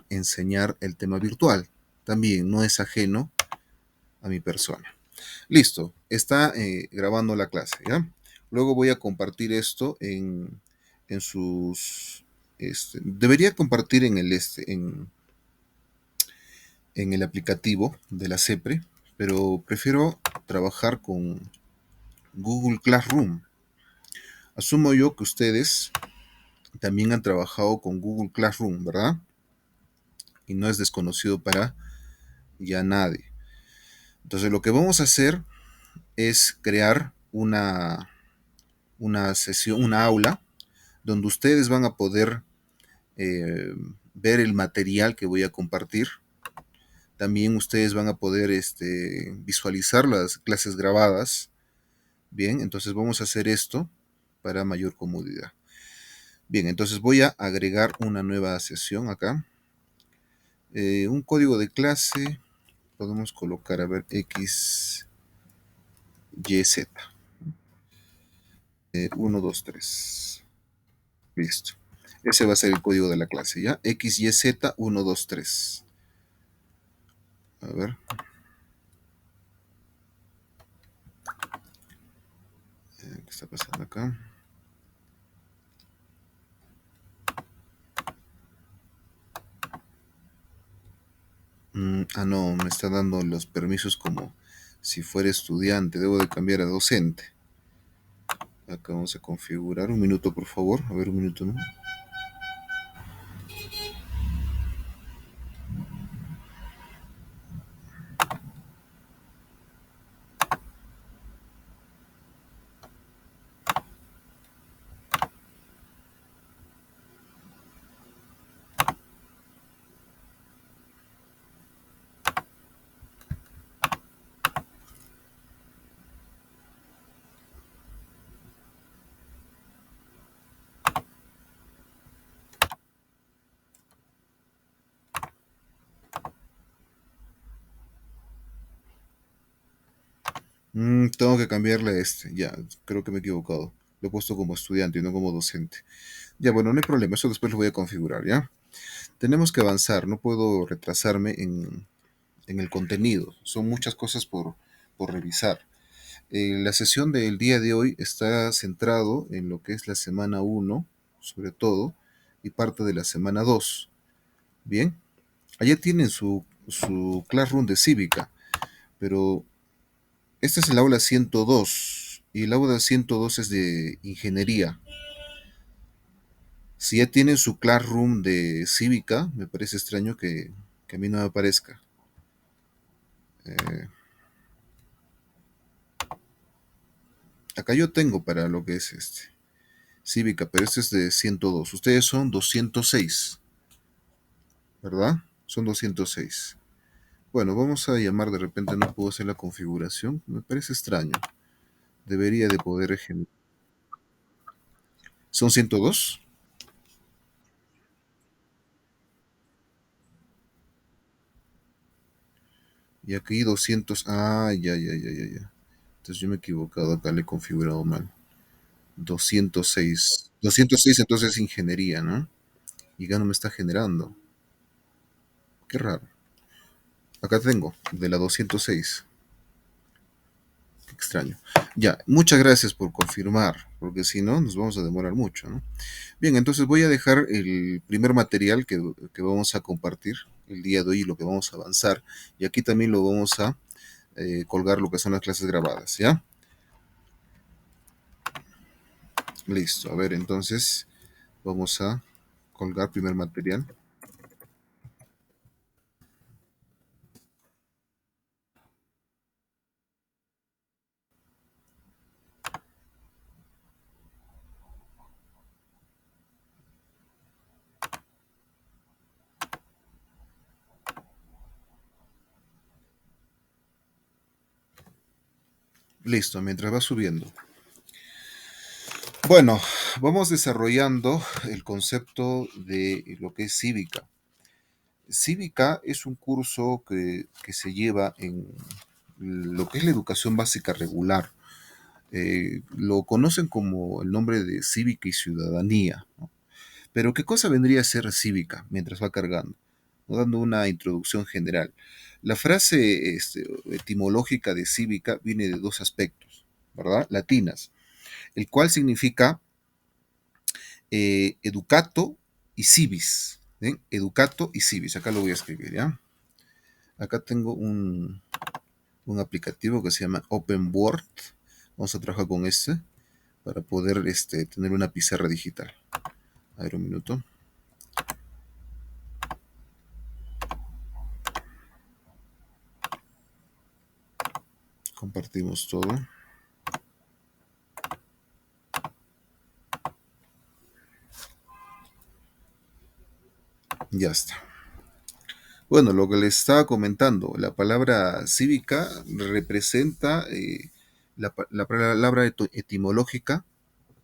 enseñar el tema virtual. También no es ajeno a mi persona. Listo, está grabando la clase, ¿ya? Luego voy a compartir esto en sus... debería compartir en el aplicativo de la CEPRE, pero prefiero trabajar con Google Classroom. Asumo yo que ustedes también han trabajado con Google Classroom, ¿verdad? Y no es desconocido para ya nadie. Entonces lo que vamos a hacer es crear una sesión, una aula, donde ustedes van a poder ver el material que voy a compartir. También ustedes van a poder visualizar las clases grabadas. Bien, entonces vamos a hacer esto para mayor comodidad. Bien, entonces voy a agregar una nueva sesión acá. Un código de clase. Podemos colocar, a ver, X, Y, Z. 1, 2, 3. Listo. Ese va a ser el código de la clase, ¿ya? X, Y, Z, 1, 2, 3. A ver. ¿Qué está pasando acá? No, me está dando los permisos como si fuera estudiante. Debo de cambiar a docente. Acá vamos a configurar. Un minuto, por favor. A ver, un minuto, ¿no? Tengo que cambiarle este. Ya, creo que me he equivocado. Lo he puesto como estudiante y no como docente. Ya, bueno, no hay problema. Eso después lo voy a configurar, ¿ya? Tenemos que avanzar. No puedo retrasarme en el contenido. Son muchas cosas por revisar. La sesión del día de hoy está centrado en lo que es la semana 1, sobre todo, y parte de la semana 2. Bien, allá tienen su Classroom de Cívica, pero este es el aula 102 y el aula 102 es de ingeniería. Si ya tienen su Classroom de Cívica, me parece extraño que a mí no me aparezca. Eh, Acá yo tengo para lo que es Cívica, pero este es de 102. Ustedes son 206, ¿verdad? Son 206. Bueno, vamos a llamar, de repente no puedo hacer la configuración. Me parece extraño. Debería de poder generar. ¿Son 102? Y aquí 200. Ah, ya, ya, ya, ya, ya. Entonces yo me he equivocado acá, le he configurado mal. 206. 206 entonces es ingeniería, ¿no? Y ya no me está generando. Qué raro. Acá tengo, de la 206. Qué extraño. Ya, muchas gracias por confirmar, porque si no, nos vamos a demorar mucho, ¿no? Bien, entonces voy a dejar el primer material que vamos a compartir el día de hoy y lo que vamos a avanzar. Y aquí también lo vamos a colgar lo que son las clases grabadas, ¿ya? Listo. A ver, entonces vamos a colgar primer material. Listo, mientras va subiendo. Bueno, vamos desarrollando el concepto de lo que es cívica. Cívica es un curso que se lleva en lo que es la educación básica regular. Lo conocen como el nombre de cívica y ciudadanía, ¿no? Pero ¿qué cosa vendría a ser cívica mientras va cargando? ¿no? Dando una introducción general. La frase etimológica de cívica viene de dos aspectos, ¿verdad? Latinas, el cual significa educato y civis. ¿Bien? Educato y civis. Acá lo voy a escribir, ¿ya? Acá tengo un aplicativo que se llama OpenWord. Vamos a trabajar con este para poder tener una pizarra digital. A ver, un minuto. Compartimos todo. Ya está. Bueno, lo que les estaba comentando, la palabra cívica representa la palabra etimológica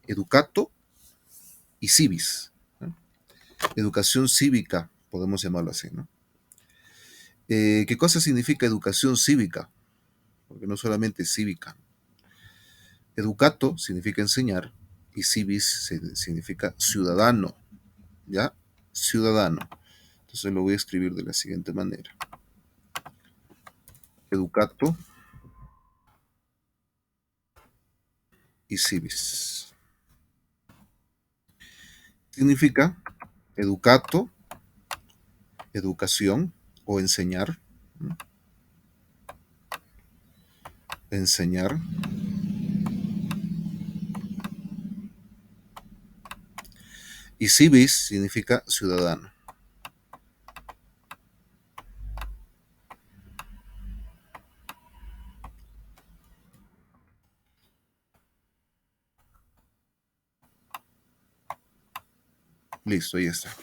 educato y civis, ¿no? Educación cívica, podemos llamarlo así, ¿no? ¿Qué cosa significa educación cívica? Porque no solamente es cívica. Educato significa enseñar y civis significa ciudadano, ¿ya? Ciudadano. Entonces lo voy a escribir de la siguiente manera. Educato y civis. Significa educato, educación o enseñar, ¿no? Enseñar. Y civis significa ciudadano. Listo, ahí está.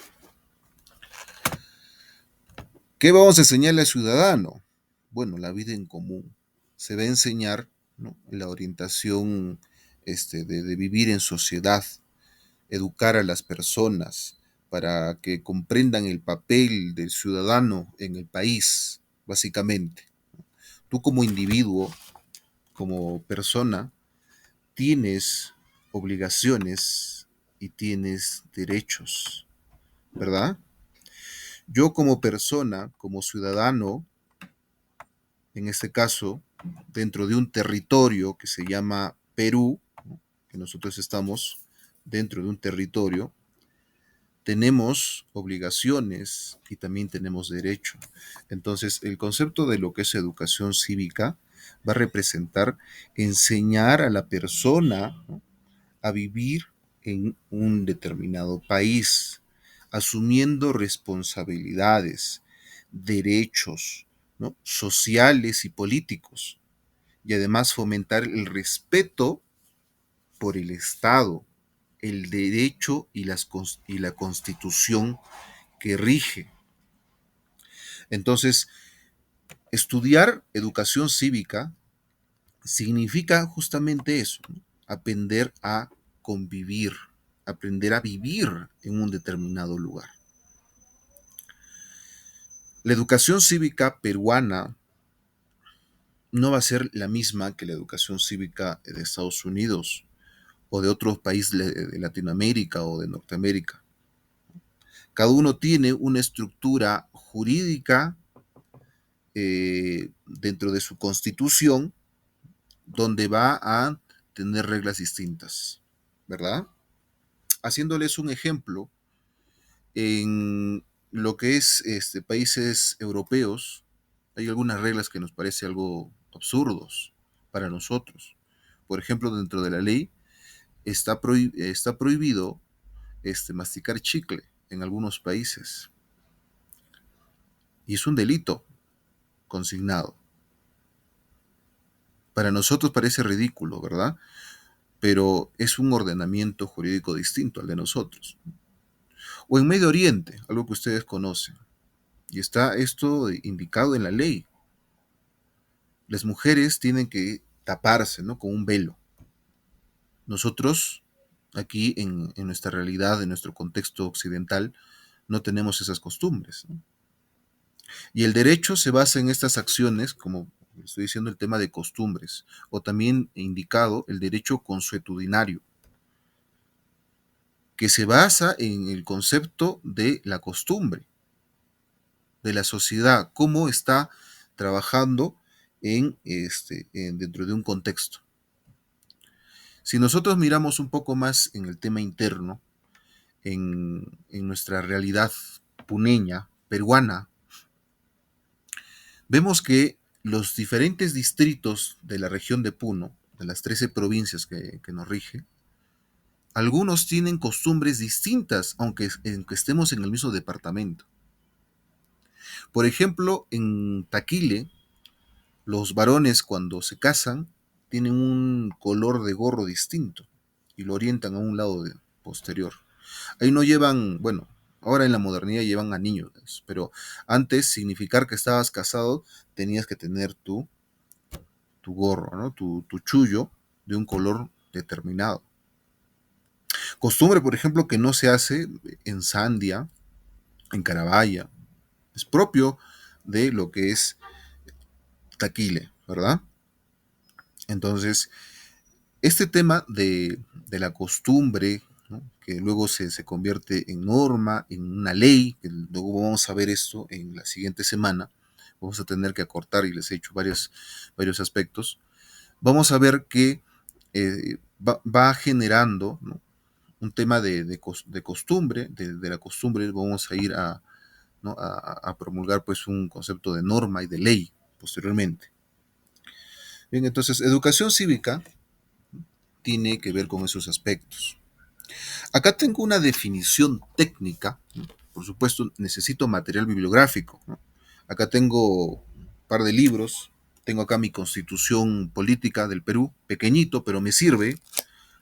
¿Qué vamos a enseñarle al ciudadano? Bueno, la vida en común. Se va a enseñar, ¿no? La orientación de vivir en sociedad, educar a las personas para que comprendan el papel del ciudadano en el país, básicamente. Tú como individuo, como persona, tienes obligaciones y tienes derechos, ¿verdad? Yo como persona, como ciudadano, en este caso, dentro de un territorio que se llama Perú, ¿no? Que nosotros estamos dentro de un territorio, tenemos obligaciones y también tenemos derecho. Entonces, el concepto de lo que es educación cívica va a representar enseñar a la persona, ¿no? A vivir en un determinado país, asumiendo responsabilidades, derechos, ¿no? Sociales y políticos, y además fomentar el respeto por el Estado, el derecho y la constitución que rige. Entonces, estudiar educación cívica significa justamente eso, ¿no? Aprender a convivir, aprender a vivir en un determinado lugar. La educación cívica peruana no va a ser la misma que la educación cívica de Estados Unidos o de otros países de Latinoamérica o de Norteamérica. Cada uno tiene una estructura jurídica dentro de su constitución donde va a tener reglas distintas, ¿verdad? Haciéndoles un ejemplo, en lo que es países europeos, hay algunas reglas que nos parece algo absurdos para nosotros. Por ejemplo, dentro de la ley está prohibido masticar chicle en algunos países. Y es un delito consignado. Para nosotros parece ridículo, ¿verdad? Pero es un ordenamiento jurídico distinto al de nosotros. O en Medio Oriente, algo que ustedes conocen. Y está esto indicado en la ley. Las mujeres tienen que taparse, ¿no? Con un velo. Nosotros, aquí en nuestra realidad, en nuestro contexto occidental, no tenemos esas costumbres, ¿no? Y el derecho se basa en estas acciones, como estoy diciendo, el tema de costumbres, o también indicado el derecho consuetudinario, que se basa en el concepto de la costumbre. de la sociedad, cómo está trabajando dentro de un contexto. Si nosotros miramos un poco más en el tema interno, en nuestra realidad puneña, peruana, vemos que los diferentes distritos de la región de Puno, de las 13 provincias que nos rige, algunos tienen costumbres distintas, aunque estemos en el mismo departamento. Por ejemplo, en Taquile, los varones cuando se casan tienen un color de gorro distinto y lo orientan a un lado posterior. Ahí no llevan, bueno, ahora en la modernidad llevan anillos, pero antes significar que estabas casado tenías que tener tu gorro, ¿no? Tu chullo de un color determinado. Costumbre, por ejemplo, que no se hace en Sandia, en Carabaya. Es propio de lo que es Taquile, ¿verdad? Entonces, este tema de la costumbre, ¿no? Que luego se convierte en norma, en una ley, que luego vamos a ver esto en la siguiente semana, vamos a tener que acortar y les he hecho varios aspectos, vamos a ver que va generando, ¿no? Un tema de costumbre, de la costumbre vamos a ir ¿no? a promulgar pues un concepto de norma y de ley posteriormente. Bien, entonces, educación cívica tiene que ver con esos aspectos. Acá tengo una definición técnica, ¿no? Por supuesto, necesito material bibliográfico, ¿no? Acá tengo un par de libros, tengo acá mi constitución política del Perú, pequeñito, pero me sirve,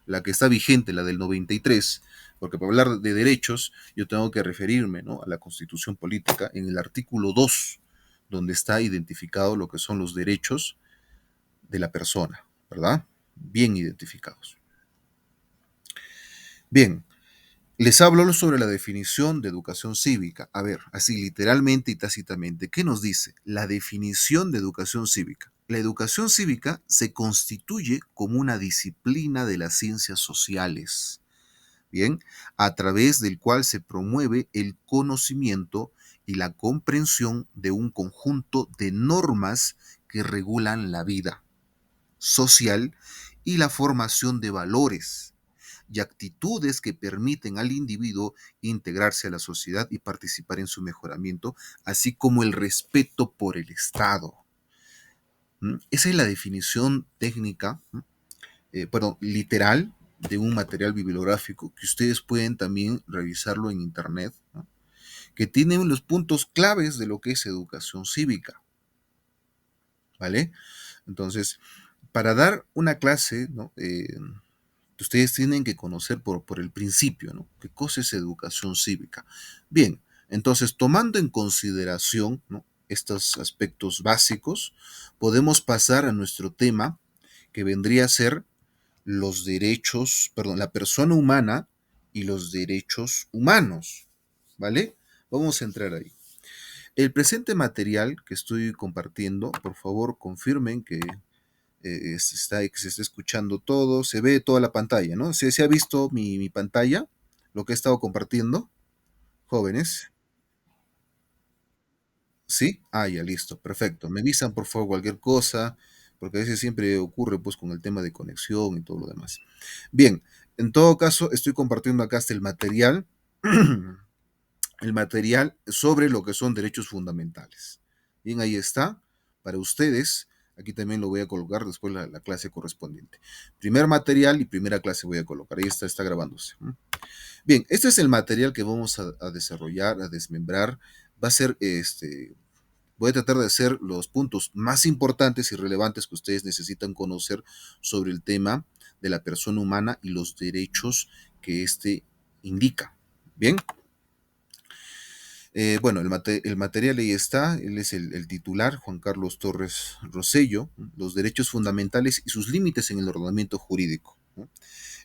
la que está vigente, la del 93, porque para hablar de derechos yo tengo que referirme, ¿no? A la constitución política en el artículo 2, donde está identificado lo que son los derechos de la persona, ¿verdad? Bien identificados. Bien, les hablo sobre la definición de educación cívica. A ver, así literalmente y tácitamente, ¿qué nos dice? La definición de educación cívica. La educación cívica se constituye como una disciplina de las ciencias sociales, ¿bien? A través del cual se promueve el conocimiento y la comprensión de un conjunto de normas que regulan la vida social y la formación de valores y actitudes que permiten al individuo integrarse a la sociedad y participar en su mejoramiento, así como el respeto por el Estado. Esa es la definición técnica, perdón, literal de un material bibliográfico que ustedes pueden también revisarlo en internet, ¿no? Que tiene los puntos claves de lo que es educación cívica, ¿vale? Entonces, para dar una clase, ¿no? Ustedes tienen que conocer por el principio, ¿no? ¿Qué cosa es educación cívica? Bien, entonces, tomando en consideración, ¿no? Estos aspectos básicos, podemos pasar a nuestro tema, que vendría a ser los derechos, perdón, la persona humana y los derechos humanos, ¿vale? Vamos a entrar ahí. El presente material que estoy compartiendo, por favor, confirmen que se está escuchando todo, se ve toda la pantalla, ¿no? ¿Se ha visto mi pantalla, lo que he estado compartiendo, jóvenes? ¿Sí? Ah, ya, listo, perfecto. Me avisan, por favor, cualquier cosa, porque a veces siempre ocurre, pues, con el tema de conexión y todo lo demás. Bien, en todo caso, estoy compartiendo acá hasta el material, el material sobre lo que son derechos fundamentales. Bien, ahí está, para ustedes. Aquí también lo voy a colocar después la clase correspondiente. Primer material y primera clase voy a colocar. Ahí está grabándose. Bien, este es el material que vamos a desarrollar, a desmembrar. Va a ser voy a tratar de hacer los puntos más importantes y relevantes que ustedes necesitan conocer sobre el tema de la persona humana y los derechos que éste indica. Bien. Bueno, el material ahí está, él es el titular, Juan Carlos Torres Rosello, ¿no? Los derechos fundamentales y sus límites en el ordenamiento jurídico, ¿no?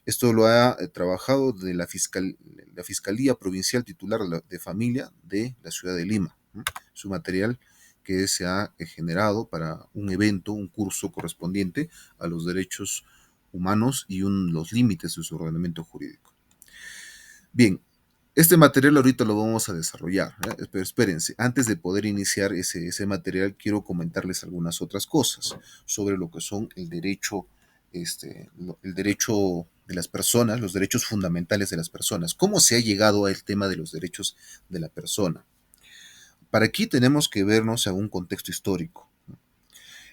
Esto lo ha trabajado de la Fiscalía Provincial Titular de Familia de la ciudad de Lima, ¿no? Su material que se ha generado para un evento, un curso correspondiente a los derechos humanos y los límites de su ordenamiento jurídico. Bien, Este material ahorita lo vamos a desarrollar, ¿eh? Pero espérense, antes de poder iniciar ese material, quiero comentarles algunas otras cosas sobre lo que son el derecho, el derecho de las personas, los derechos fundamentales de las personas. ¿Cómo se ha llegado al tema de los derechos de la persona? Para aquí tenemos que vernos a un contexto histórico.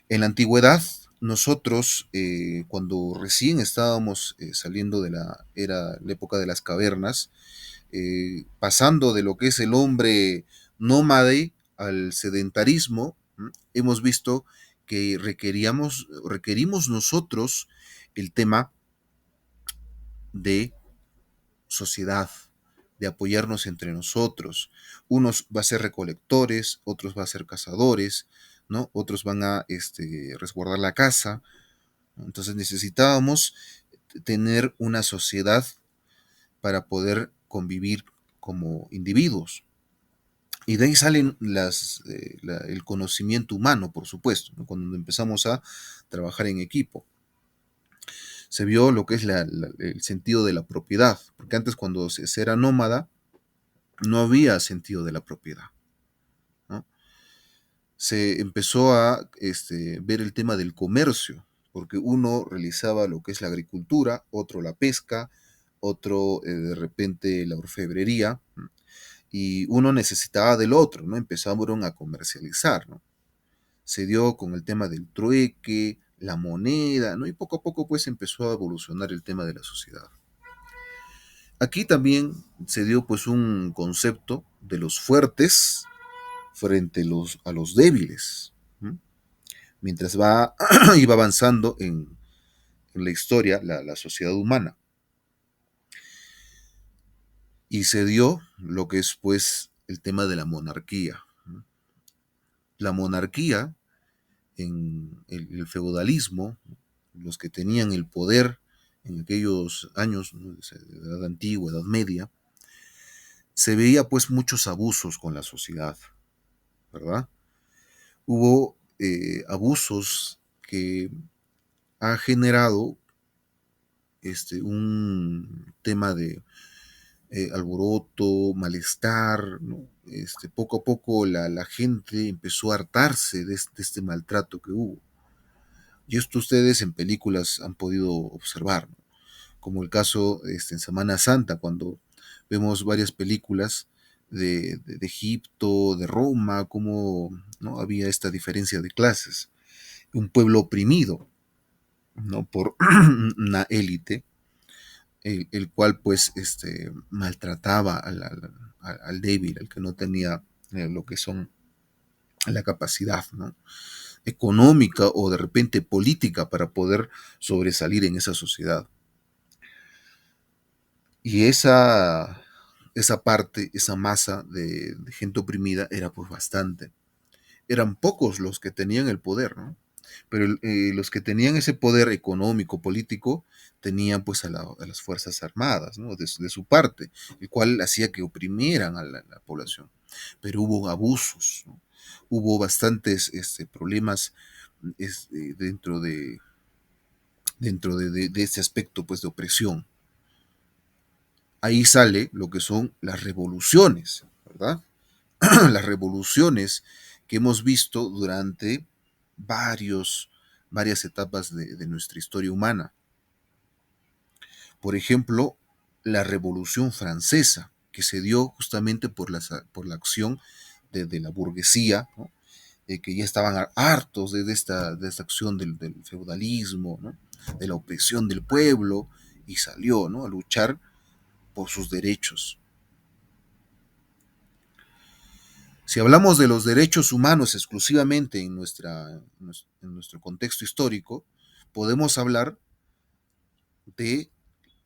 En la antigüedad, nosotros, cuando recién estábamos saliendo de la época de las cavernas, pasando de lo que es el hombre nómade al sedentarismo, hemos visto que requerimos nosotros el tema de sociedad, de apoyarnos entre nosotros. Unos va a ser recolectores, otros va a ser cazadores, ¿no? Otros van a resguardar la casa. Entonces necesitábamos tener una sociedad para poder convivir como individuos. Y de ahí salen el conocimiento humano, por supuesto, ¿no? Cuando empezamos a trabajar en equipo. Se vio lo que es el sentido de la propiedad, porque antes cuando se era nómada no había sentido de la propiedad, ¿no? Se empezó a ver el tema del comercio, porque uno realizaba lo que es la agricultura, otro la pesca, otro de repente la orfebrería, y uno necesitaba del otro, ¿no? Empezaron a comercializar, ¿no? Se dio con el tema del trueque, la moneda, ¿no? Y poco a poco pues empezó a evolucionar el tema de la sociedad. Aquí también se dio pues un concepto de los fuertes frente a los débiles, ¿no? Mientras iba avanzando en la historia la sociedad humana. Y se dio lo que es pues el tema de la monarquía, ¿no? La monarquía en el feudalismo, los que tenían el poder en aquellos años, ¿no? De edad antigua, edad media, se veía pues muchos abusos con la sociedad, ¿verdad? Hubo abusos que ha generado un tema de alboroto, malestar, ¿no? Poco a poco la gente empezó a hartarse de este maltrato que hubo. Y esto ustedes en películas han podido observar, ¿no? Como el caso en Semana Santa, cuando vemos varias películas de Egipto, de Roma, cómo, ¿no? Había esta diferencia de clases. Un pueblo oprimido, ¿no? Por una élite, el cual pues maltrataba al débil, al que no tenía lo que son la capacidad, ¿no? Económica o de repente política para poder sobresalir en esa sociedad. Y esa parte, esa masa de gente oprimida era pues bastante. Eran pocos los que tenían el poder, ¿no? Pero los que tenían ese poder económico, político, tenían pues a las Fuerzas Armadas, ¿no? De su parte, el cual hacía que oprimieran a la población. Pero hubo abusos, ¿no? Hubo bastantes problemas dentro de ese aspecto pues de opresión. Ahí sale lo que son las revoluciones, ¿verdad? Las revoluciones que hemos visto durante varias etapas de nuestra historia humana. Por ejemplo, la Revolución Francesa, que se dio justamente por la acción de la burguesía, ¿no? Que ya estaban hartos de esta acción del feudalismo, ¿no? De la opresión del pueblo, y salió, ¿no? A luchar por sus derechos. Si hablamos de los derechos humanos exclusivamente en nuestro contexto histórico, podemos hablar de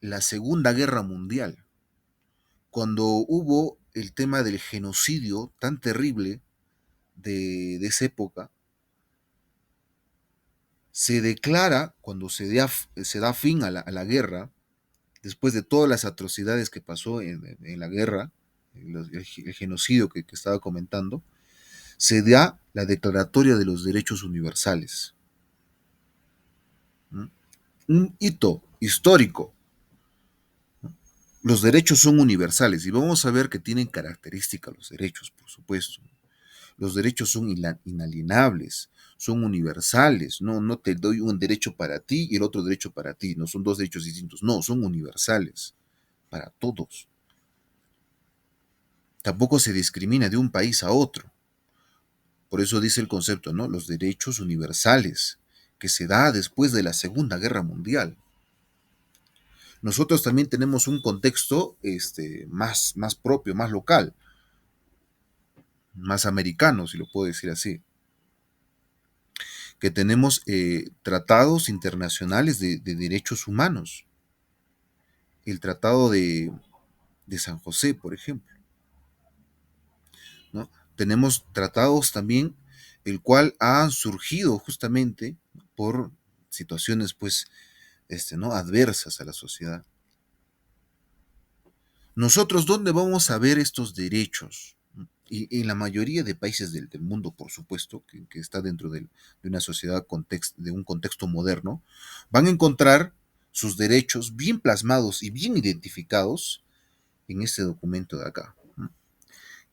la Segunda Guerra Mundial, cuando hubo el tema del genocidio tan terrible de esa época. Se declara, cuando se da fin a la guerra, después de todas las atrocidades que pasó en la guerra, el genocidio que estaba comentando, se da la Declaratoria de los Derechos Universales. ¿Mm? Un hito histórico, ¿no? Los derechos son universales y vamos a ver que tienen características los derechos, por supuesto. Los derechos son inalienables, son universales. No, no te doy un derecho para ti y el otro derecho para ti. No son dos derechos distintos. No, son universales para todos. Tampoco se discrimina de un país a otro. Por eso dice el concepto, ¿no? Los derechos universales, que se da después de la Segunda Guerra Mundial. Nosotros también tenemos un contexto más propio, más local, más americano, si lo puedo decir así, que tenemos tratados internacionales de derechos humanos. El Tratado de San José, por ejemplo, ¿no? Tenemos tratados también, el cual han surgido justamente por situaciones, pues, ¿no? Adversas a la sociedad. Nosotros, ¿dónde vamos a ver estos derechos? Y en la mayoría de países del mundo, por supuesto, que está dentro de una sociedad, de un contexto moderno, van a encontrar sus derechos bien plasmados y bien identificados en este documento de acá, ¿no?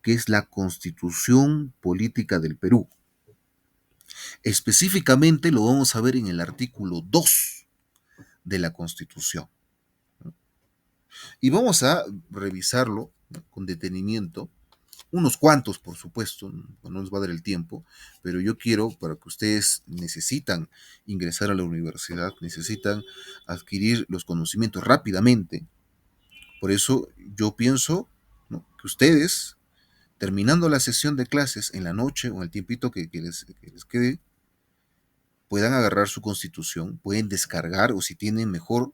Que es la Constitución Política del Perú. Específicamente lo vamos a ver en el artículo 2 de la Constitución. Y vamos a revisarlo, ¿no? Con detenimiento, unos cuantos, por supuesto, no nos va a dar el tiempo, pero yo quiero, para que ustedes necesitan ingresar a la universidad, necesitan adquirir los conocimientos rápidamente. Por eso yo pienso, ¿no? Que ustedes, terminando la sesión de clases en la noche o en el tiempito que les quede, puedan agarrar su constitución, pueden descargar o si tienen mejor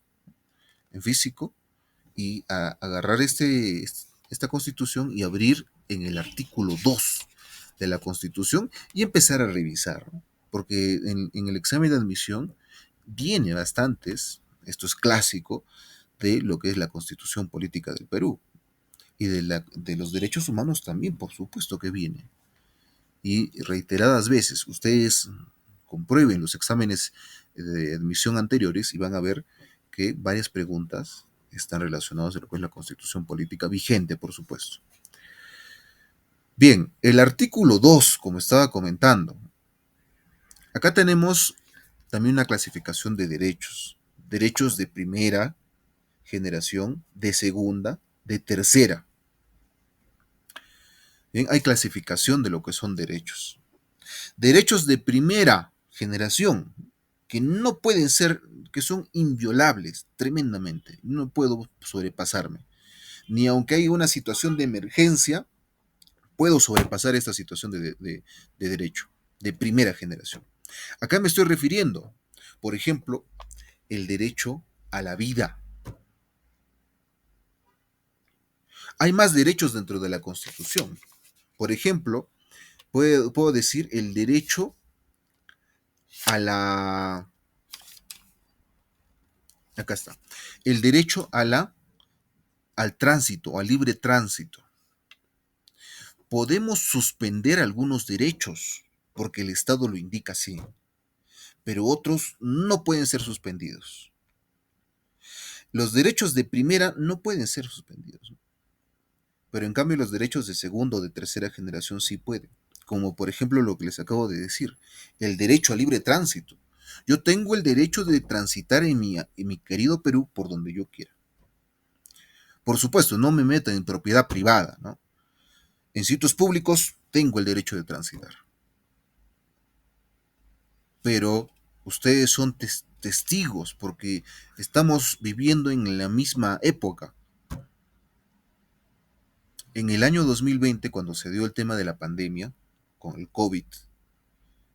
en físico y agarrar esta constitución y abrir en el artículo 2 de la constitución y empezar a revisar, ¿no? Porque en el examen de admisión viene bastantes, esto es clásico, de lo que es la constitución política del Perú y de los derechos humanos también, por supuesto que viene. Y reiteradas veces, ustedes comprueben los exámenes de admisión anteriores y van a ver que varias preguntas están relacionadas a lo que es la constitución política vigente, por supuesto. Bien, el artículo 2, como estaba comentando, acá tenemos también una clasificación de derechos. Derechos de primera generación, de segunda, de tercera. Bien, hay clasificación de lo que son derechos. Derechos de primera generación, que no pueden ser, que son inviolables tremendamente. No puedo sobrepasarme. Ni aunque haya una situación de emergencia, puedo sobrepasar esta situación de derecho, de primera generación. Acá me estoy refiriendo, por ejemplo, el derecho a la vida. Hay más derechos dentro de la Constitución. Por ejemplo, puedo decir el derecho a la... Acá está. El derecho al tránsito, al libre tránsito. Podemos suspender algunos derechos porque el Estado lo indica así, pero otros no pueden ser suspendidos. Los derechos de primera no pueden ser suspendidos, ¿no? Pero en cambio los derechos de segunda o de tercera generación sí pueden, como por ejemplo lo que les acabo de decir, el derecho a libre tránsito. Yo tengo el derecho de transitar en mi querido Perú por donde yo quiera. Por supuesto, no me meto en propiedad privada, ¿no? En sitios públicos tengo el derecho de transitar. Pero ustedes son testigos porque estamos viviendo en la misma época. En el año 2020, cuando se dio el tema de la pandemia, con el COVID,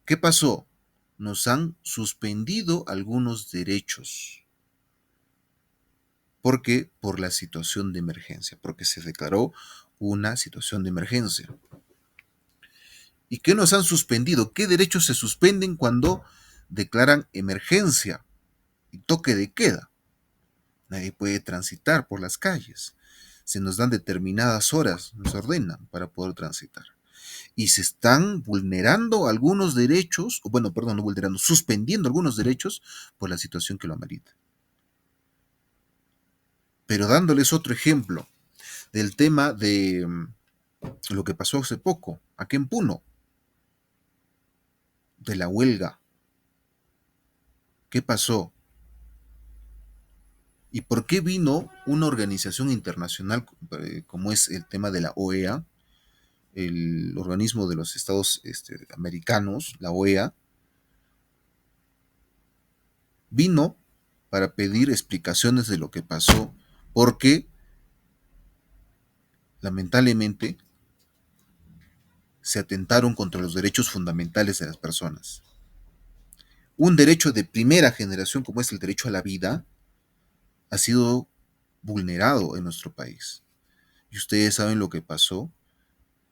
¿qué pasó? Nos han suspendido algunos derechos. ¿Por qué? Por la situación de emergencia, porque se declaró una situación de emergencia. ¿Y qué nos han suspendido? ¿Qué derechos se suspenden cuando declaran emergencia y toque de queda? Nadie puede transitar por las calles. Se nos dan determinadas horas, nos ordenan para poder transitar. Y se están vulnerando algunos derechos, o bueno, perdón, no vulnerando, suspendiendo algunos derechos por la situación que lo amerita. Pero dándoles otro ejemplo del tema de lo que pasó hace poco, aquí en Puno, de la huelga. ¿Qué pasó? ¿Y por qué vino una organización internacional como es el tema de la OEA, el organismo de los Estados americanos, la OEA, vino para pedir explicaciones de lo que pasó? Porque, lamentablemente, se atentaron contra los derechos fundamentales de las personas. Un derecho de primera generación como es el derecho a la vida ha sido vulnerado en nuestro país. Y ustedes saben lo que pasó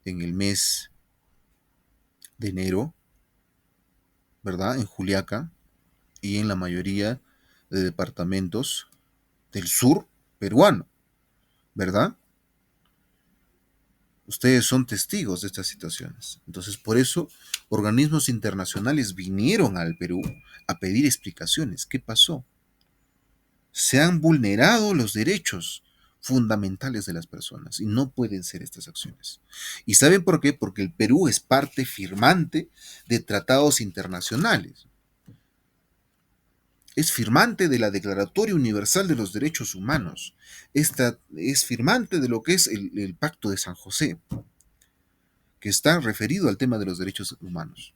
en el mes de enero, ¿verdad? En Juliaca y en la mayoría de departamentos del sur peruano, ¿verdad? Ustedes son testigos de estas situaciones. Entonces, por eso, organismos internacionales vinieron al Perú a pedir explicaciones. ¿Qué pasó? Se han vulnerado los derechos fundamentales de las personas y no pueden ser estas acciones. ¿Y saben por qué? Porque el Perú es parte firmante de tratados internacionales. Es firmante de la Declaratoria Universal de los Derechos Humanos. Esta es firmante de lo que es el Pacto de San José, que está referido al tema de los derechos humanos.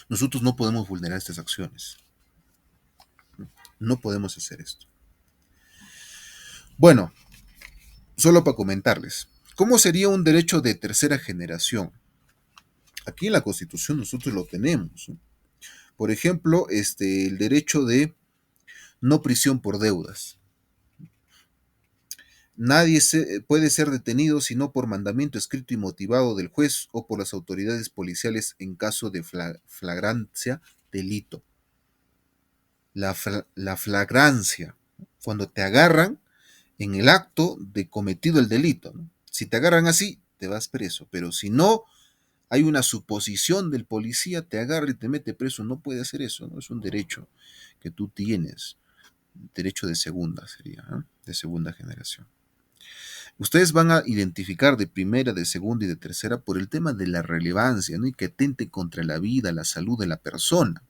Nosotros no podemos vulnerar estas acciones. No podemos hacer esto. Bueno, solo para comentarles, ¿cómo sería un derecho de tercera generación? Aquí en la Constitución nosotros lo tenemos, ¿no? Por ejemplo, el derecho de no prisión por deudas. Nadie puede ser detenido sino por mandamiento escrito y motivado del juez o por las autoridades policiales en caso de flagrancia delito. La flagrancia, cuando te agarran en el acto de cometido el delito, ¿no? Si te agarran así, te vas preso, pero si no hay una suposición del policía, te agarra y te mete preso, no puede hacer eso, ¿no? Es un derecho que tú tienes, derecho de segunda sería, ¿no? De segunda generación. Ustedes van a identificar de primera, de segunda y de tercera por el tema de la relevancia, ¿no? Y que atente contra la vida, la salud de la persona.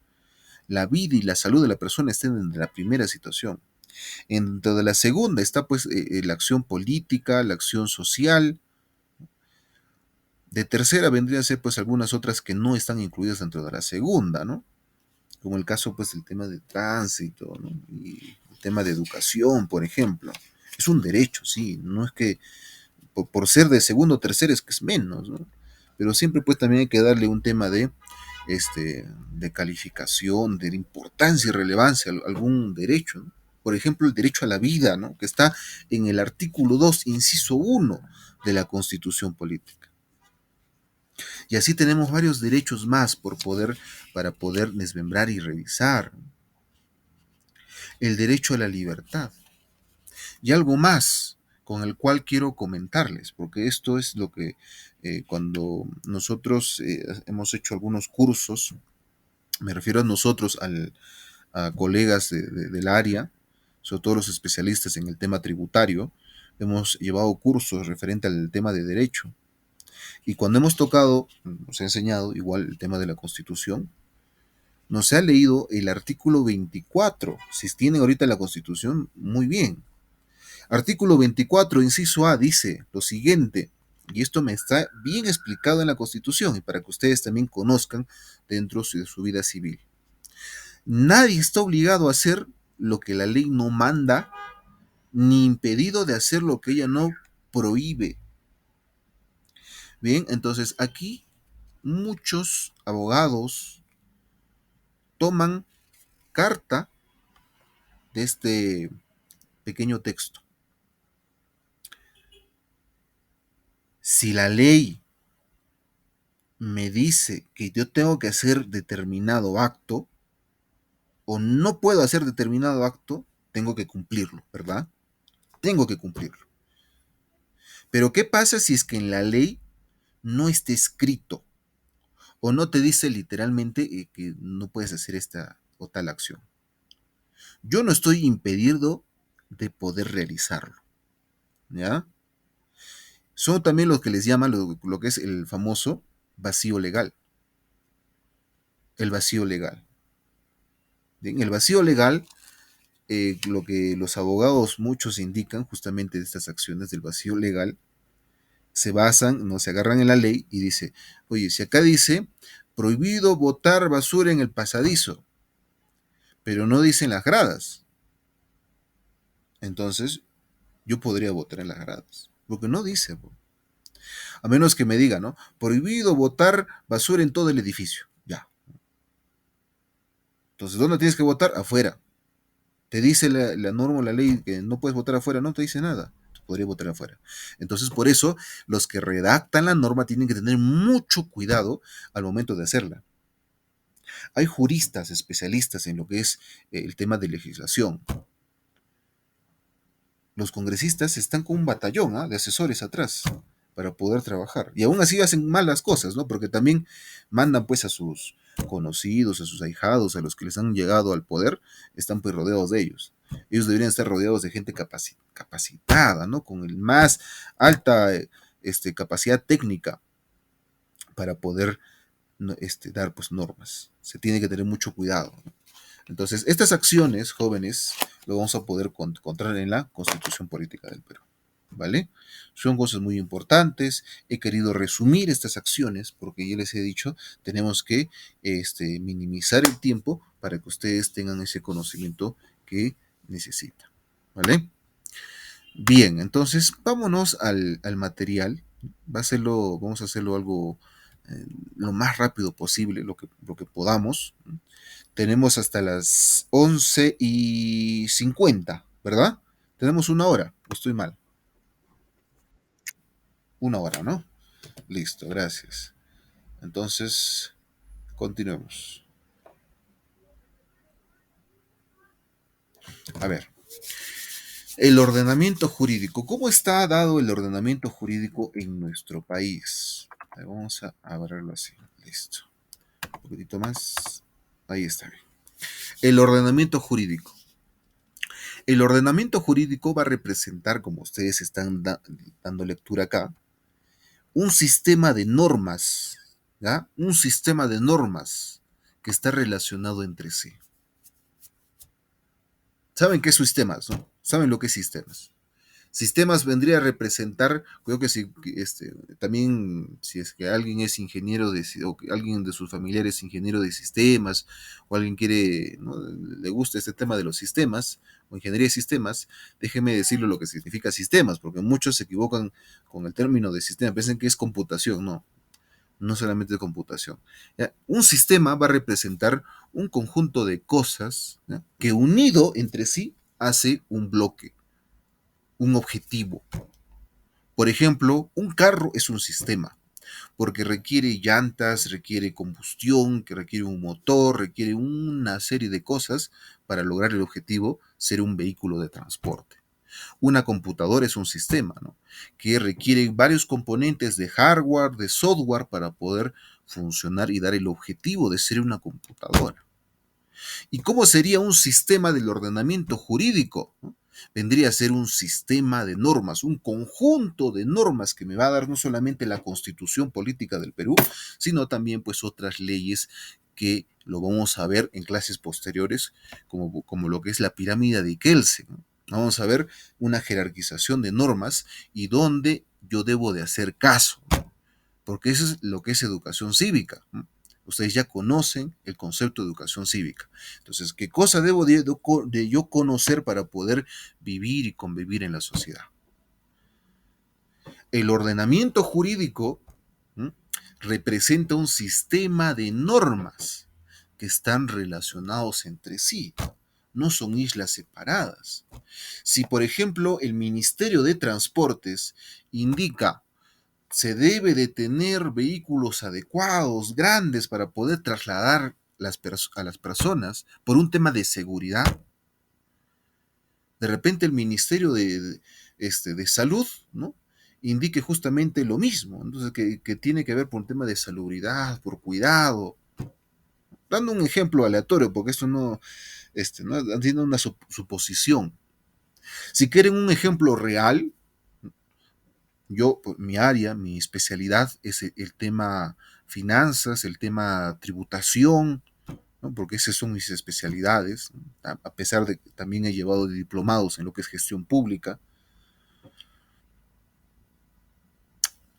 La vida y la salud de la persona estén en la primera situación. Dentro de la segunda está pues la acción política, la acción social. De tercera vendría a ser pues algunas otras que no están incluidas dentro de la segunda, ¿no? Como el caso pues el tema de tránsito, ¿no? Y el tema de educación, por ejemplo. Es un derecho, sí, no es que por ser de segundo o tercero es que es menos, ¿no? Pero siempre pues también hay que darle un tema de calificación, de importancia y relevancia a algún derecho, ¿no? Por ejemplo, el derecho a la vida, ¿no? Que está en el artículo 2, inciso 1 de la Constitución Política. Y así tenemos varios derechos más para poder desmembrar y revisar. El derecho a la libertad. Y algo más con el cual quiero comentarles, porque esto es lo que cuando nosotros hemos hecho algunos cursos, me refiero a nosotros, a colegas del área, sobre todo los especialistas en el tema tributario, hemos llevado cursos referente al tema de derecho. Y cuando hemos tocado, nos ha enseñado igual el tema de la Constitución, nos ha leído el artículo 24. Si tienen ahorita la Constitución, muy bien. Artículo 24, inciso A, dice lo siguiente, y esto me está bien explicado en la Constitución y para que ustedes también conozcan dentro de su vida civil. Nadie está obligado a hacer lo que la ley no manda, ni impedido de hacer lo que ella no prohíbe. Bien, entonces aquí muchos abogados toman carta de este pequeño texto. Si la ley me dice que yo tengo que hacer determinado acto o no puedo hacer determinado acto, tengo que cumplirlo, ¿verdad? Tengo que cumplirlo. Pero ¿qué pasa si es que en la ley no está escrito o no te dice literalmente que no puedes hacer esta o tal acción? Yo no estoy impedido de poder realizarlo, ¿ya? Son también los que les llaman lo que es el famoso vacío legal, el vacío legal. Bien, el vacío legal, lo que los abogados muchos indican justamente de estas acciones del vacío legal, se basan, no se agarran en la ley y dice, oye, si acá dice prohibido botar basura en el pasadizo, pero no dicen las gradas, entonces yo podría botar en las gradas, porque no dice, a menos que me diga, ¿no? Prohibido botar basura en todo el edificio, ya. Entonces, ¿dónde tienes que botar? Afuera. Te dice la norma, la ley que no puedes votar afuera, no te dice nada. Podría votar afuera. Entonces, por eso, los que redactan la norma tienen que tener mucho cuidado al momento de hacerla. Hay juristas especialistas en lo que es el tema de legislación. Los congresistas están con un batallón, ¿ah?, de asesores atrás para poder trabajar. Y aún así hacen malas cosas, ¿no? Porque también mandan pues a sus conocidos, a sus ahijados, a los que les han llegado al poder, están pues rodeados de ellos. Ellos deberían estar rodeados de gente capacitada, ¿no? Con el más alta capacidad técnica para poder, ¿no?, dar pues normas. Se tiene que tener mucho cuidado, ¿no? Entonces, estas acciones, jóvenes, lo vamos a poder encontrar en la Constitución Política del Perú, ¿vale? Son cosas muy importantes. He querido resumir estas acciones porque ya les he dicho, tenemos que minimizar el tiempo para que ustedes tengan ese conocimiento que necesitan, ¿vale? Bien, entonces vámonos al material. Vamos a hacerlo algo lo más rápido posible, lo que podamos. Tenemos hasta las 11:50, ¿verdad? Tenemos una hora, o estoy mal. Una hora, ¿no? Listo, gracias. Entonces, continuemos. A ver, el ordenamiento jurídico. ¿Cómo está dado el ordenamiento jurídico en nuestro país? Vamos a abrirlo así. Listo. Un poquitito más. Ahí está bien. El ordenamiento jurídico. El ordenamiento jurídico va a representar, como ustedes están dando lectura acá, un sistema de normas, ¿ya? Un sistema de normas que está relacionado entre sí. ¿Saben qué es sistemas, no? ¿Saben lo que es sistemas? Sistemas vendría a representar, creo que si también si es que alguien es ingeniero o que alguien de sus familiares es ingeniero de sistemas, o alguien quiere, ¿no?, le gusta este tema de los sistemas, o ingeniería de sistemas, déjeme decirle lo que significa sistemas, porque muchos se equivocan con el término de sistema, piensan que es computación, no, no solamente de computación. ¿Ya? Un sistema va a representar un conjunto de cosas, ¿ya?, que unido entre sí hace un bloque, un objetivo. Por ejemplo, un carro es un sistema, porque requiere llantas, requiere combustión, que requiere un motor, requiere una serie de cosas para lograr el objetivo, ser un vehículo de transporte. Una computadora es un sistema, ¿no?, que requiere varios componentes de hardware, de software para poder funcionar y dar el objetivo de ser una computadora. ¿Y cómo sería un sistema del ordenamiento jurídico? ¿No? Vendría a ser un sistema de normas, un conjunto de normas que me va a dar no solamente la Constitución Política del Perú, sino también pues otras leyes que lo vamos a ver en clases posteriores, como lo que es la pirámide de Kelsen, ¿no? Vamos a ver una jerarquización de normas y dónde yo debo de hacer caso, ¿no?, porque eso es lo que es educación cívica, ¿no? Ustedes ya conocen el concepto de educación cívica. Entonces, ¿qué cosa debo de yo conocer para poder vivir y convivir en la sociedad? El ordenamiento jurídico, ¿m?, representa un sistema de normas que están relacionados entre sí. No son islas separadas. Si, por ejemplo, el Ministerio de Transportes indica se debe de tener vehículos adecuados, grandes, para poder trasladar a las personas por un tema de seguridad, de repente el Ministerio de Salud, ¿no?, indique justamente lo mismo. Entonces, que tiene que ver por un tema de salubridad, por cuidado. Dando un ejemplo aleatorio, porque esto no, no tiene una suposición. Si quieren un ejemplo real, yo, pues, mi área, mi especialidad es el tema finanzas, el tema tributación, ¿no? Porque esas son mis especialidades, ¿no? A pesar de que también he llevado diplomados en lo que es gestión pública.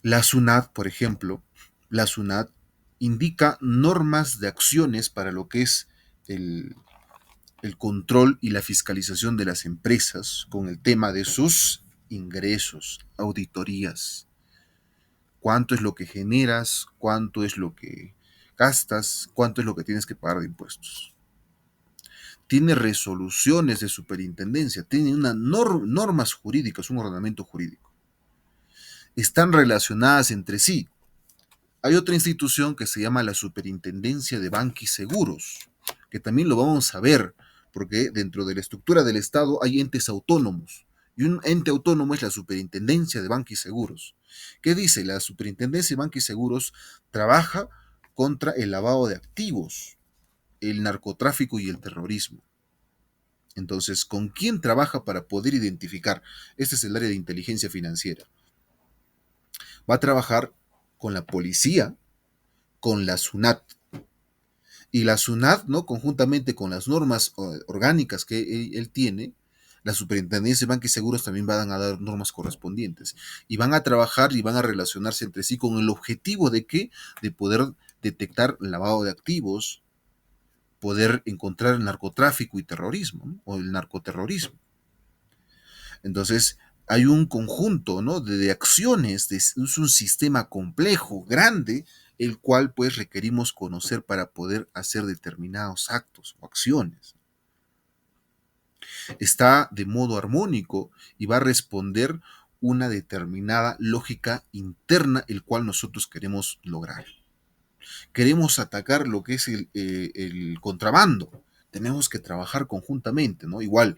La SUNAT, por ejemplo, la SUNAT indica normas de acciones para lo que es el, el control y la fiscalización de las empresas con el tema de sus ingresos, auditorías, cuánto es lo que generas, cuánto es lo que gastas, cuánto es lo que tienes que pagar de impuestos. Tiene resoluciones de superintendencia, tiene normas jurídicas, un ordenamiento jurídico. Están relacionadas entre sí. Hay otra institución que se llama la Superintendencia de Banca y Seguros, que también lo vamos a ver, porque dentro de la estructura del Estado hay entes autónomos, y un ente autónomo es la Superintendencia de Banca y Seguros. ¿Qué dice? La Superintendencia de Banca y Seguros trabaja contra el lavado de activos, el narcotráfico y el terrorismo. Entonces, ¿con quién trabaja para poder identificar? Este es el área de inteligencia financiera. Va a trabajar con la policía, con la SUNAT. Y la SUNAT, ¿no? Conjuntamente con las normas orgánicas que él tiene, la Superintendencia de Banca y Seguros también van a dar normas correspondientes. Y van a trabajar y van a relacionarse entre sí con el objetivo de que, de poder detectar el lavado de activos, poder encontrar el narcotráfico y terrorismo, ¿no? O el narcoterrorismo. Entonces, hay un conjunto, ¿no? de acciones, es un sistema complejo, grande, el cual pues requerimos conocer para poder hacer determinados actos o acciones. Está de modo armónico y va a responder una determinada lógica interna el cual nosotros queremos lograr. Queremos atacar lo que es el contrabando. Tenemos que trabajar conjuntamente, ¿no? Igual,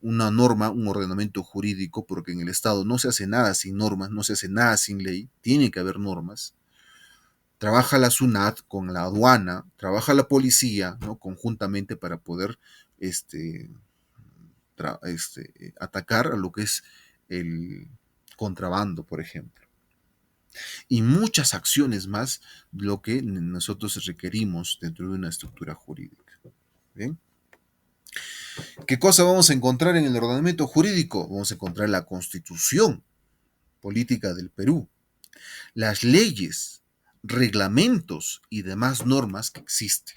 una norma, un ordenamiento jurídico, porque en el Estado no se hace nada sin normas, no se hace nada sin ley, tiene que haber normas. Trabaja la SUNAT con la aduana, trabaja la policía, ¿no? Conjuntamente para poder este, atacar a lo que es el contrabando, por ejemplo. Y muchas acciones más, lo que nosotros requerimos dentro de una estructura jurídica. ¿Bien? ¿Qué cosa vamos a encontrar en el ordenamiento jurídico? Vamos a encontrar la Constitución política del Perú, las leyes, reglamentos y demás normas que existen.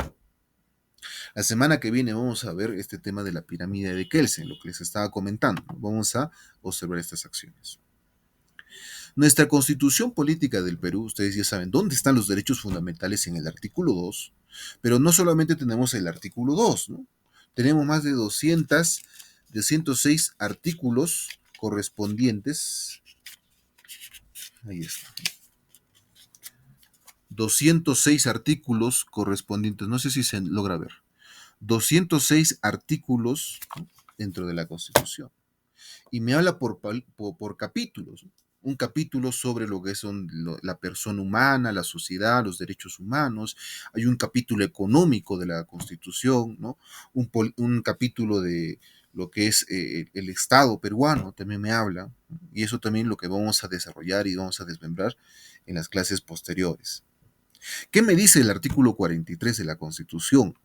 La semana que viene vamos a ver este tema de la pirámide de Kelsen, lo que les estaba comentando. Vamos a observar estas acciones. Nuestra Constitución política del Perú, ustedes ya saben dónde están los derechos fundamentales en el artículo 2, pero no solamente tenemos el artículo 2, ¿no? Tenemos más de 206 artículos correspondientes. Ahí está. 206 artículos correspondientes, no sé si se logra ver. 206 artículos, ¿no? Dentro de la Constitución. Y me habla por capítulos. Un capítulo sobre lo que son la persona humana, la sociedad, los derechos humanos. Hay un capítulo económico de la Constitución, ¿no? Un capítulo de lo que es el Estado peruano, también me habla. Y eso también lo que vamos a desarrollar y vamos a desmembrar en las clases posteriores. ¿Qué me dice el artículo 43 de la Constitución?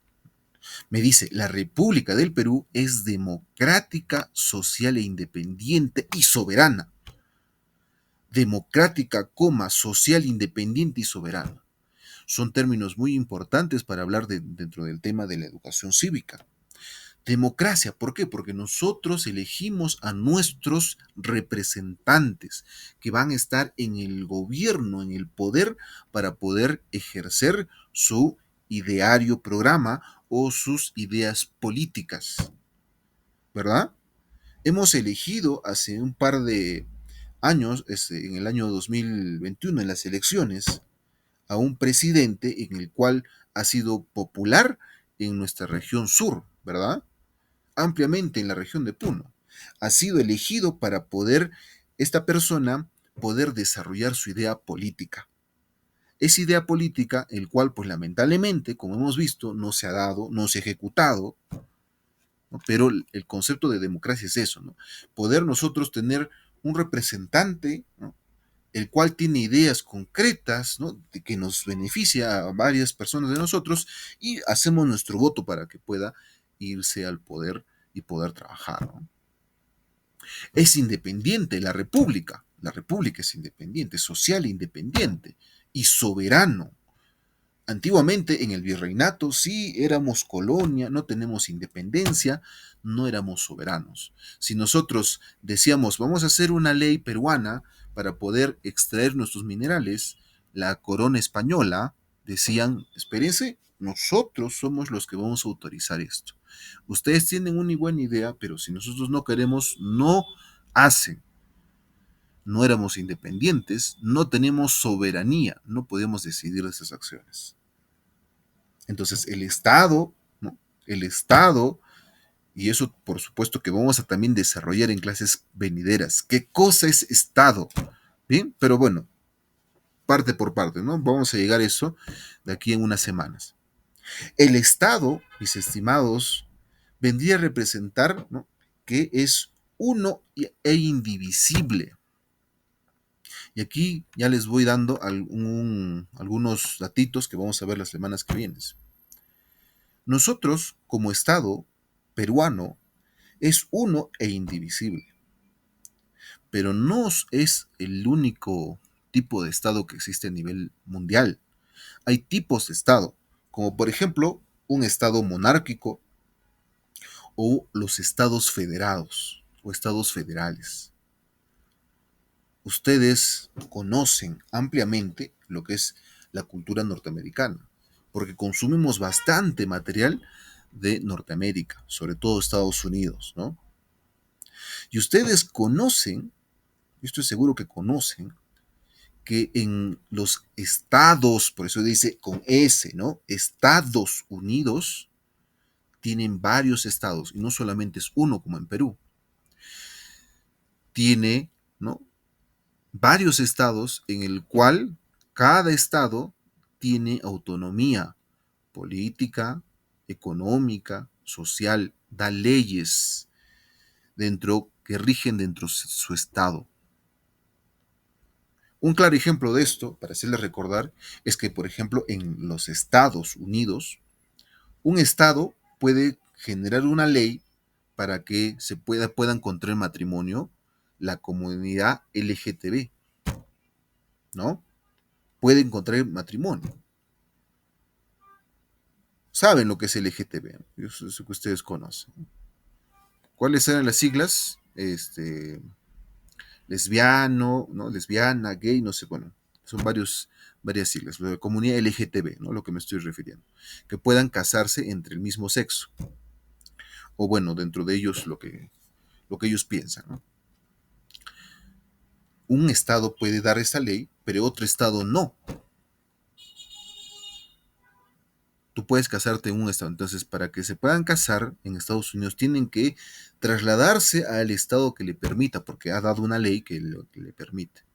Me dice, la República del Perú es democrática, social e independiente y soberana. Democrática, social, independiente y soberana. Son términos muy importantes para hablar dentro del tema de la educación cívica. Democracia, ¿por qué? Porque nosotros elegimos a nuestros representantes que van a estar en el gobierno, en el poder, para poder ejercer su ideario, programa o sus ideas políticas, ¿verdad? Hemos elegido hace un par de años, en el año 2021, en las elecciones, a un presidente en el cual ha sido popular en nuestra región sur, ¿verdad? Ampliamente en la región de Puno. Ha sido elegido para poder, esta persona, poder desarrollar su idea política. Esa idea política, el cual, pues lamentablemente, como hemos visto, no se ha dado, no se ha ejecutado, ¿no? Pero el concepto de democracia es eso, ¿no? Poder nosotros tener un representante, ¿no? El cual tiene ideas concretas, ¿no? De que nos beneficia a varias personas de nosotros y hacemos nuestro voto para que pueda irse al poder y poder trabajar, ¿no? Es independiente la república es independiente, social e independiente y soberano. Antiguamente en el virreinato sí éramos colonia, no tenemos independencia, no éramos soberanos. Si nosotros decíamos vamos a hacer una ley peruana para poder extraer nuestros minerales, la corona española decían, espérense, nosotros somos los que vamos a autorizar esto. Ustedes tienen una buena idea, pero si nosotros no queremos, no hacen. No éramos independientes, no tenemos soberanía, no podemos decidir de esas acciones. Entonces, el Estado, ¿no? El Estado, y eso por supuesto que vamos a también desarrollar en clases venideras. ¿Qué cosa es Estado? Bien, pero bueno, parte por parte, ¿no? Vamos a llegar a eso de aquí en unas semanas. El Estado, mis estimados, vendría a representar, ¿no? Que es uno e indivisible. Y aquí ya les voy dando algunos datitos que vamos a ver las semanas que vienen. Nosotros, como Estado peruano, es uno e indivisible, pero no es el único tipo de Estado que existe a nivel mundial. Hay tipos de Estado, como por ejemplo un Estado monárquico o los Estados federados o Estados federales. Ustedes conocen ampliamente lo que es la cultura norteamericana, porque consumimos bastante material de Norteamérica, sobre todo Estados Unidos, ¿no? Y ustedes conocen, yo estoy seguro que conocen, que en los estados, por eso dice con S, ¿no? Estados Unidos tienen varios estados, y no solamente es uno como en Perú, tiene, ¿no? Varios estados en el cual cada estado tiene autonomía política, económica, social, da leyes dentro que rigen dentro de su estado. Un claro ejemplo de esto, para hacerles recordar, es que, por ejemplo, en los Estados Unidos, un estado puede generar una ley para que puedan contraer matrimonio la comunidad LGTB, ¿no? Pueden contraer matrimonio. Saben lo que es LGTB, ¿no? Eso que ustedes conocen. ¿Cuáles eran las siglas? Lesbiano, ¿no? Lesbiana, gay, no sé, bueno, son varias siglas, la comunidad LGTB, ¿no? Lo que me estoy refiriendo, que puedan casarse entre el mismo sexo, o bueno, dentro de ellos lo que ellos piensan, ¿no? Un estado puede dar esa ley, pero otro estado no. Tú puedes casarte en un estado. Entonces, para que se puedan casar en Estados Unidos, tienen que trasladarse al estado que le permita, porque ha dado una ley que le permite.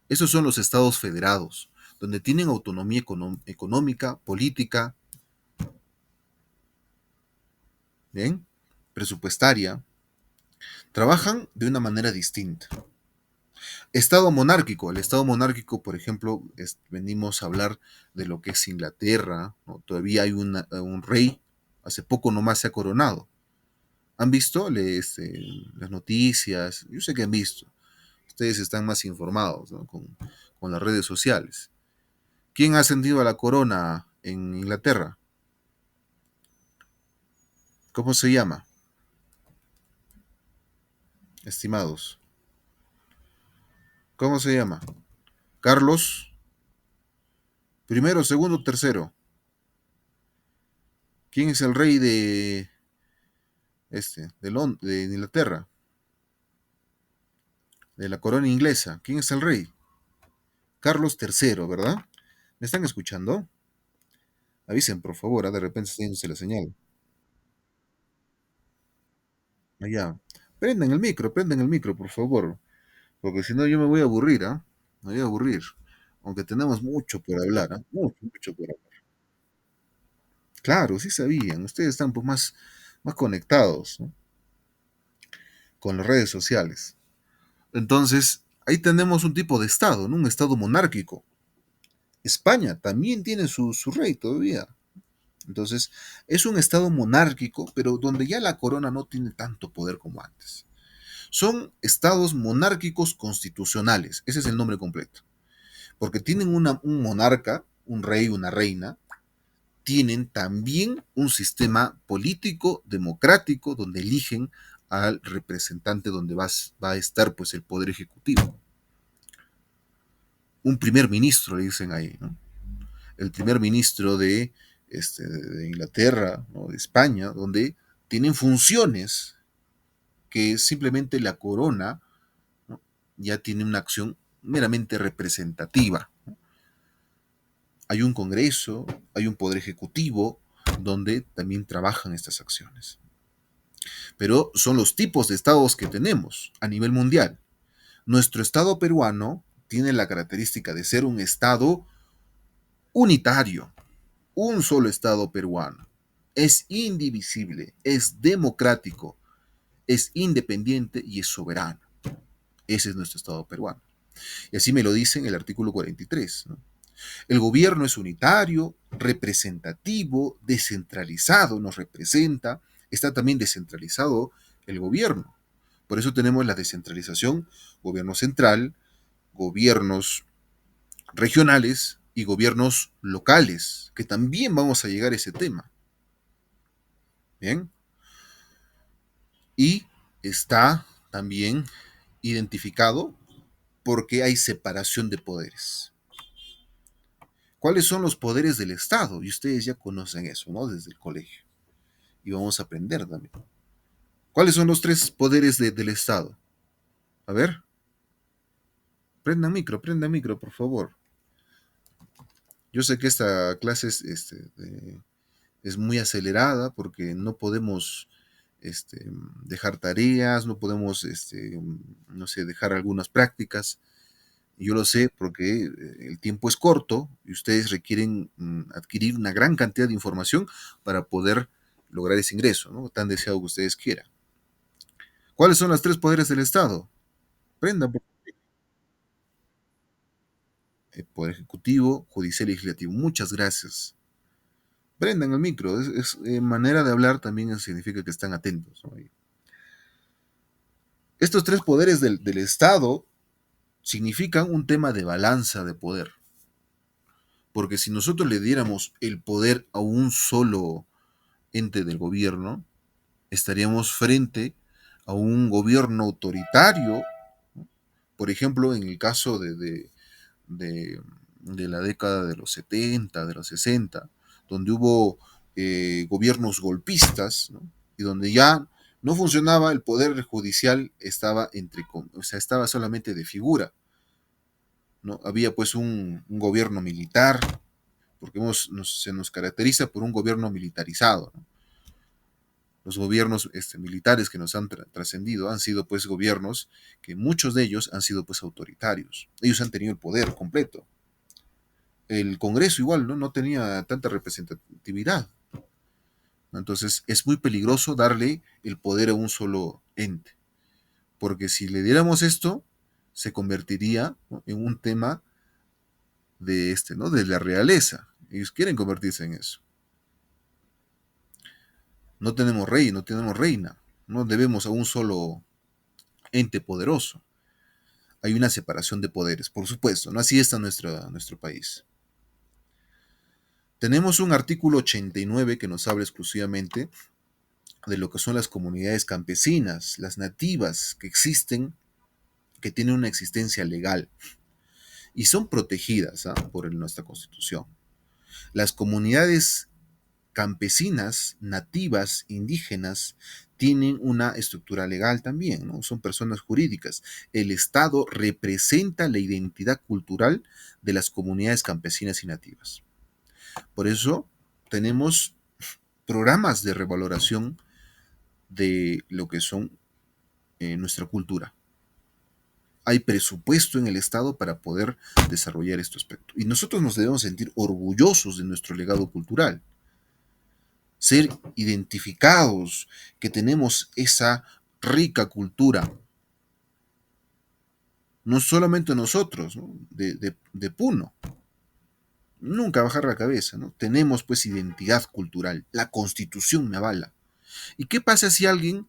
Esos son los estados federados, donde tienen autonomía económica, política, ¿bien? Presupuestaria, trabajan de una manera distinta. Estado monárquico. El Estado monárquico, por ejemplo, venimos a hablar de lo que es Inglaterra, ¿no? Todavía hay un rey, hace poco nomás se ha coronado. ¿Han visto las noticias? Yo sé que han visto. Ustedes están más informados, ¿no? Con las redes sociales. ¿Quién ha ascendido a la corona en Inglaterra? ¿Cómo se llama, estimados? ¿Cómo se llama? Carlos, primero, segundo, tercero. ¿Quién es el rey de Inglaterra? De la corona inglesa. ¿Quién es el rey? Carlos III, ¿verdad? ¿Me están escuchando? Avisen, por favor, de repente está yéndose la señal. Allá. Prendan el micro, por favor. Porque si no yo me voy a aburrir, ¿ah? Me voy a aburrir. Aunque tenemos mucho por hablar, ¿ah? Mucho, mucho por hablar. Claro, sí sabían. Ustedes están pues, más, más conectados, ¿no? Con las redes sociales. Entonces, ahí tenemos un tipo de Estado, ¿no? Un Estado monárquico. España también tiene su rey todavía. Entonces, es un Estado monárquico, pero donde ya la corona no tiene tanto poder como antes. Son estados monárquicos constitucionales, ese es el nombre completo, porque tienen un monarca, un rey, una reina, tienen también un sistema político democrático donde eligen al representante donde va a estar pues el poder ejecutivo. Un primer ministro le dicen ahí, ¿no? El primer ministro de Inglaterra, ¿no? De España, donde tienen funciones que simplemente la corona, ¿no? Ya tiene una acción meramente representativa. Hay un Congreso, hay un Poder Ejecutivo, donde también trabajan estas acciones. Pero son los tipos de estados que tenemos a nivel mundial. Nuestro estado peruano tiene la característica de ser un estado unitario, un solo estado peruano. Es indivisible, es democrático, es independiente y es soberano. Ese es nuestro estado peruano. Y así me lo dice en el artículo 43, ¿no? El gobierno es unitario, representativo, descentralizado, nos representa, está también descentralizado el gobierno. Por eso tenemos la descentralización, gobierno central, gobiernos regionales y gobiernos locales, que también vamos a llegar a ese tema. Bien, y está también identificado porque hay separación de poderes. ¿Cuáles son los poderes del Estado? Y ustedes ya conocen eso, ¿no? Desde el colegio. Y vamos a aprender también. ¿Cuáles son los tres poderes del Estado? A ver, prenda micro, por favor. Yo sé que esta clase es muy acelerada porque no podemos dejar tareas, no podemos, no sé, dejar algunas prácticas. Yo lo sé porque el tiempo es corto y ustedes requieren adquirir una gran cantidad de información para poder lograr ese ingreso, ¿no? Tan deseado que ustedes quieran. ¿Cuáles son los tres poderes del Estado? Prendan, Poder Ejecutivo, Judicial y Legislativo. Muchas gracias. Prendan el micro. Manera de hablar también significa que están atentos, ¿no? Estos tres poderes del Estado significan un tema de balanza de poder. Porque si nosotros le diéramos el poder a un solo ente del gobierno, estaríamos frente a un gobierno autoritario, ¿no? Por ejemplo, en el caso de, de la década de los 70, de los 60, donde hubo gobiernos golpistas, ¿no? Y donde ya no funcionaba el poder judicial, o sea, estaba solamente de figura, ¿no? Había pues un gobierno militar, porque se nos caracteriza por un gobierno militarizado, ¿no? Los gobiernos militares que nos han trascendido han sido pues gobiernos que muchos de ellos han sido pues autoritarios. Ellos han tenido el poder completo. El Congreso igual no tenía tanta representatividad. Entonces es muy peligroso darle el poder a un solo ente, porque si le diéramos esto, se convertiría, ¿no? En un tema ¿no? De la realeza. Ellos quieren convertirse en eso. No tenemos rey, no tenemos reina, no debemos a un solo ente poderoso. Hay una separación de poderes, por supuesto, ¿no? Así está nuestro país. Tenemos un artículo 89 que nos habla exclusivamente de lo que son las comunidades campesinas, las nativas que existen, que tienen una existencia legal y son protegidas, ¿ah? Por nuestra Constitución. Las comunidades campesinas, nativas, indígenas, tienen una estructura legal también, ¿no? Son personas jurídicas. El Estado representa la identidad cultural de las comunidades campesinas y nativas. Por eso tenemos programas de revaloración de lo que son nuestra cultura. Hay presupuesto en el Estado para poder desarrollar este aspecto. Y nosotros nos debemos sentir orgullosos de nuestro legado cultural. ser identificados, que tenemos esa rica cultura, no solamente nosotros, ¿no? De Puno. Nunca bajar la cabeza, ¿no? Tenemos pues identidad cultural, la constitución me avala. ¿Y qué pasa si alguien,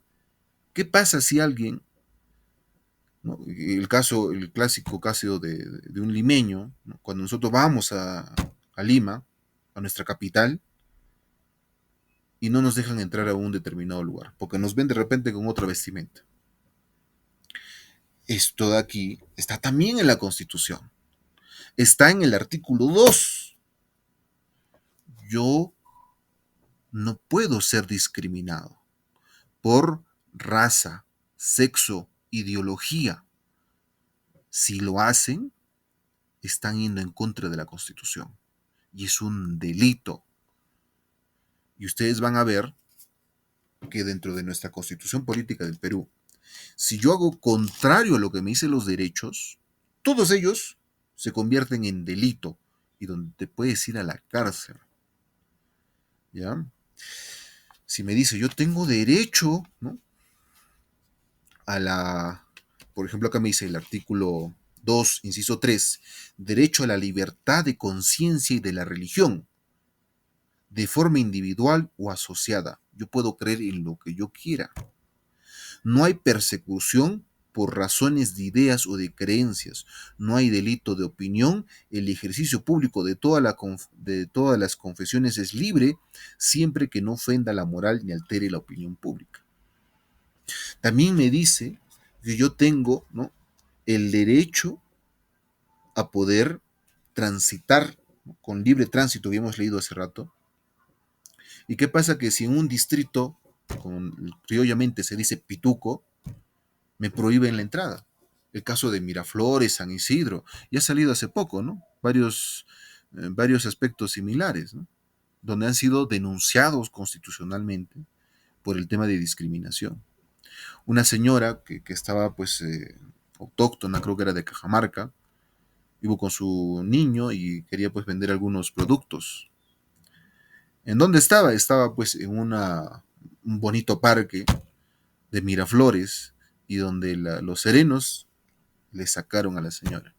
¿no? El clásico caso de un limeño, ¿no? Cuando nosotros vamos a Lima, a nuestra capital, y no nos dejan entrar a un determinado lugar, porque nos ven de repente con otra vestimenta? Esto de aquí está también en la Constitución. Está en el artículo 2. Yo no puedo ser discriminado por raza, sexo, ideología. Si lo hacen, están yendo en contra de la Constitución. Y es un delito. Y ustedes van a ver que dentro de nuestra Constitución Política del Perú, si yo hago contrario a lo que me dicen los derechos, todos ellos se convierten en delito y donde te puedes ir a la cárcel. ¿Ya? Si me dice, yo tengo derecho, ¿no? a la, por ejemplo, acá me dice el artículo 2, inciso 3, derecho a la libertad de conciencia y de la religión, de forma individual o asociada. Yo puedo creer en lo que yo quiera. No hay persecución por razones de ideas o de creencias. No hay delito de opinión. El ejercicio público de todas las confesiones es libre, siempre que no ofenda la moral ni altere la opinión pública. También me dice que yo tengo, ¿no?, el derecho a poder transitar, ¿no?, con libre tránsito, habíamos leído hace rato. ¿Y qué pasa? Que si en un distrito, criollamente se dice pituco, me prohíben la entrada. El caso de Miraflores, San Isidro, ya ha salido hace poco, ¿no? Varios aspectos similares, ¿no?, donde han sido denunciados constitucionalmente por el tema de discriminación. Una señora que estaba, pues, autóctona, creo que era de Cajamarca, iba con su niño y quería, pues, vender algunos productos. ¿En dónde estaba? Estaba, pues, en un bonito parque de Miraflores, y donde los serenos le sacaron a la señora.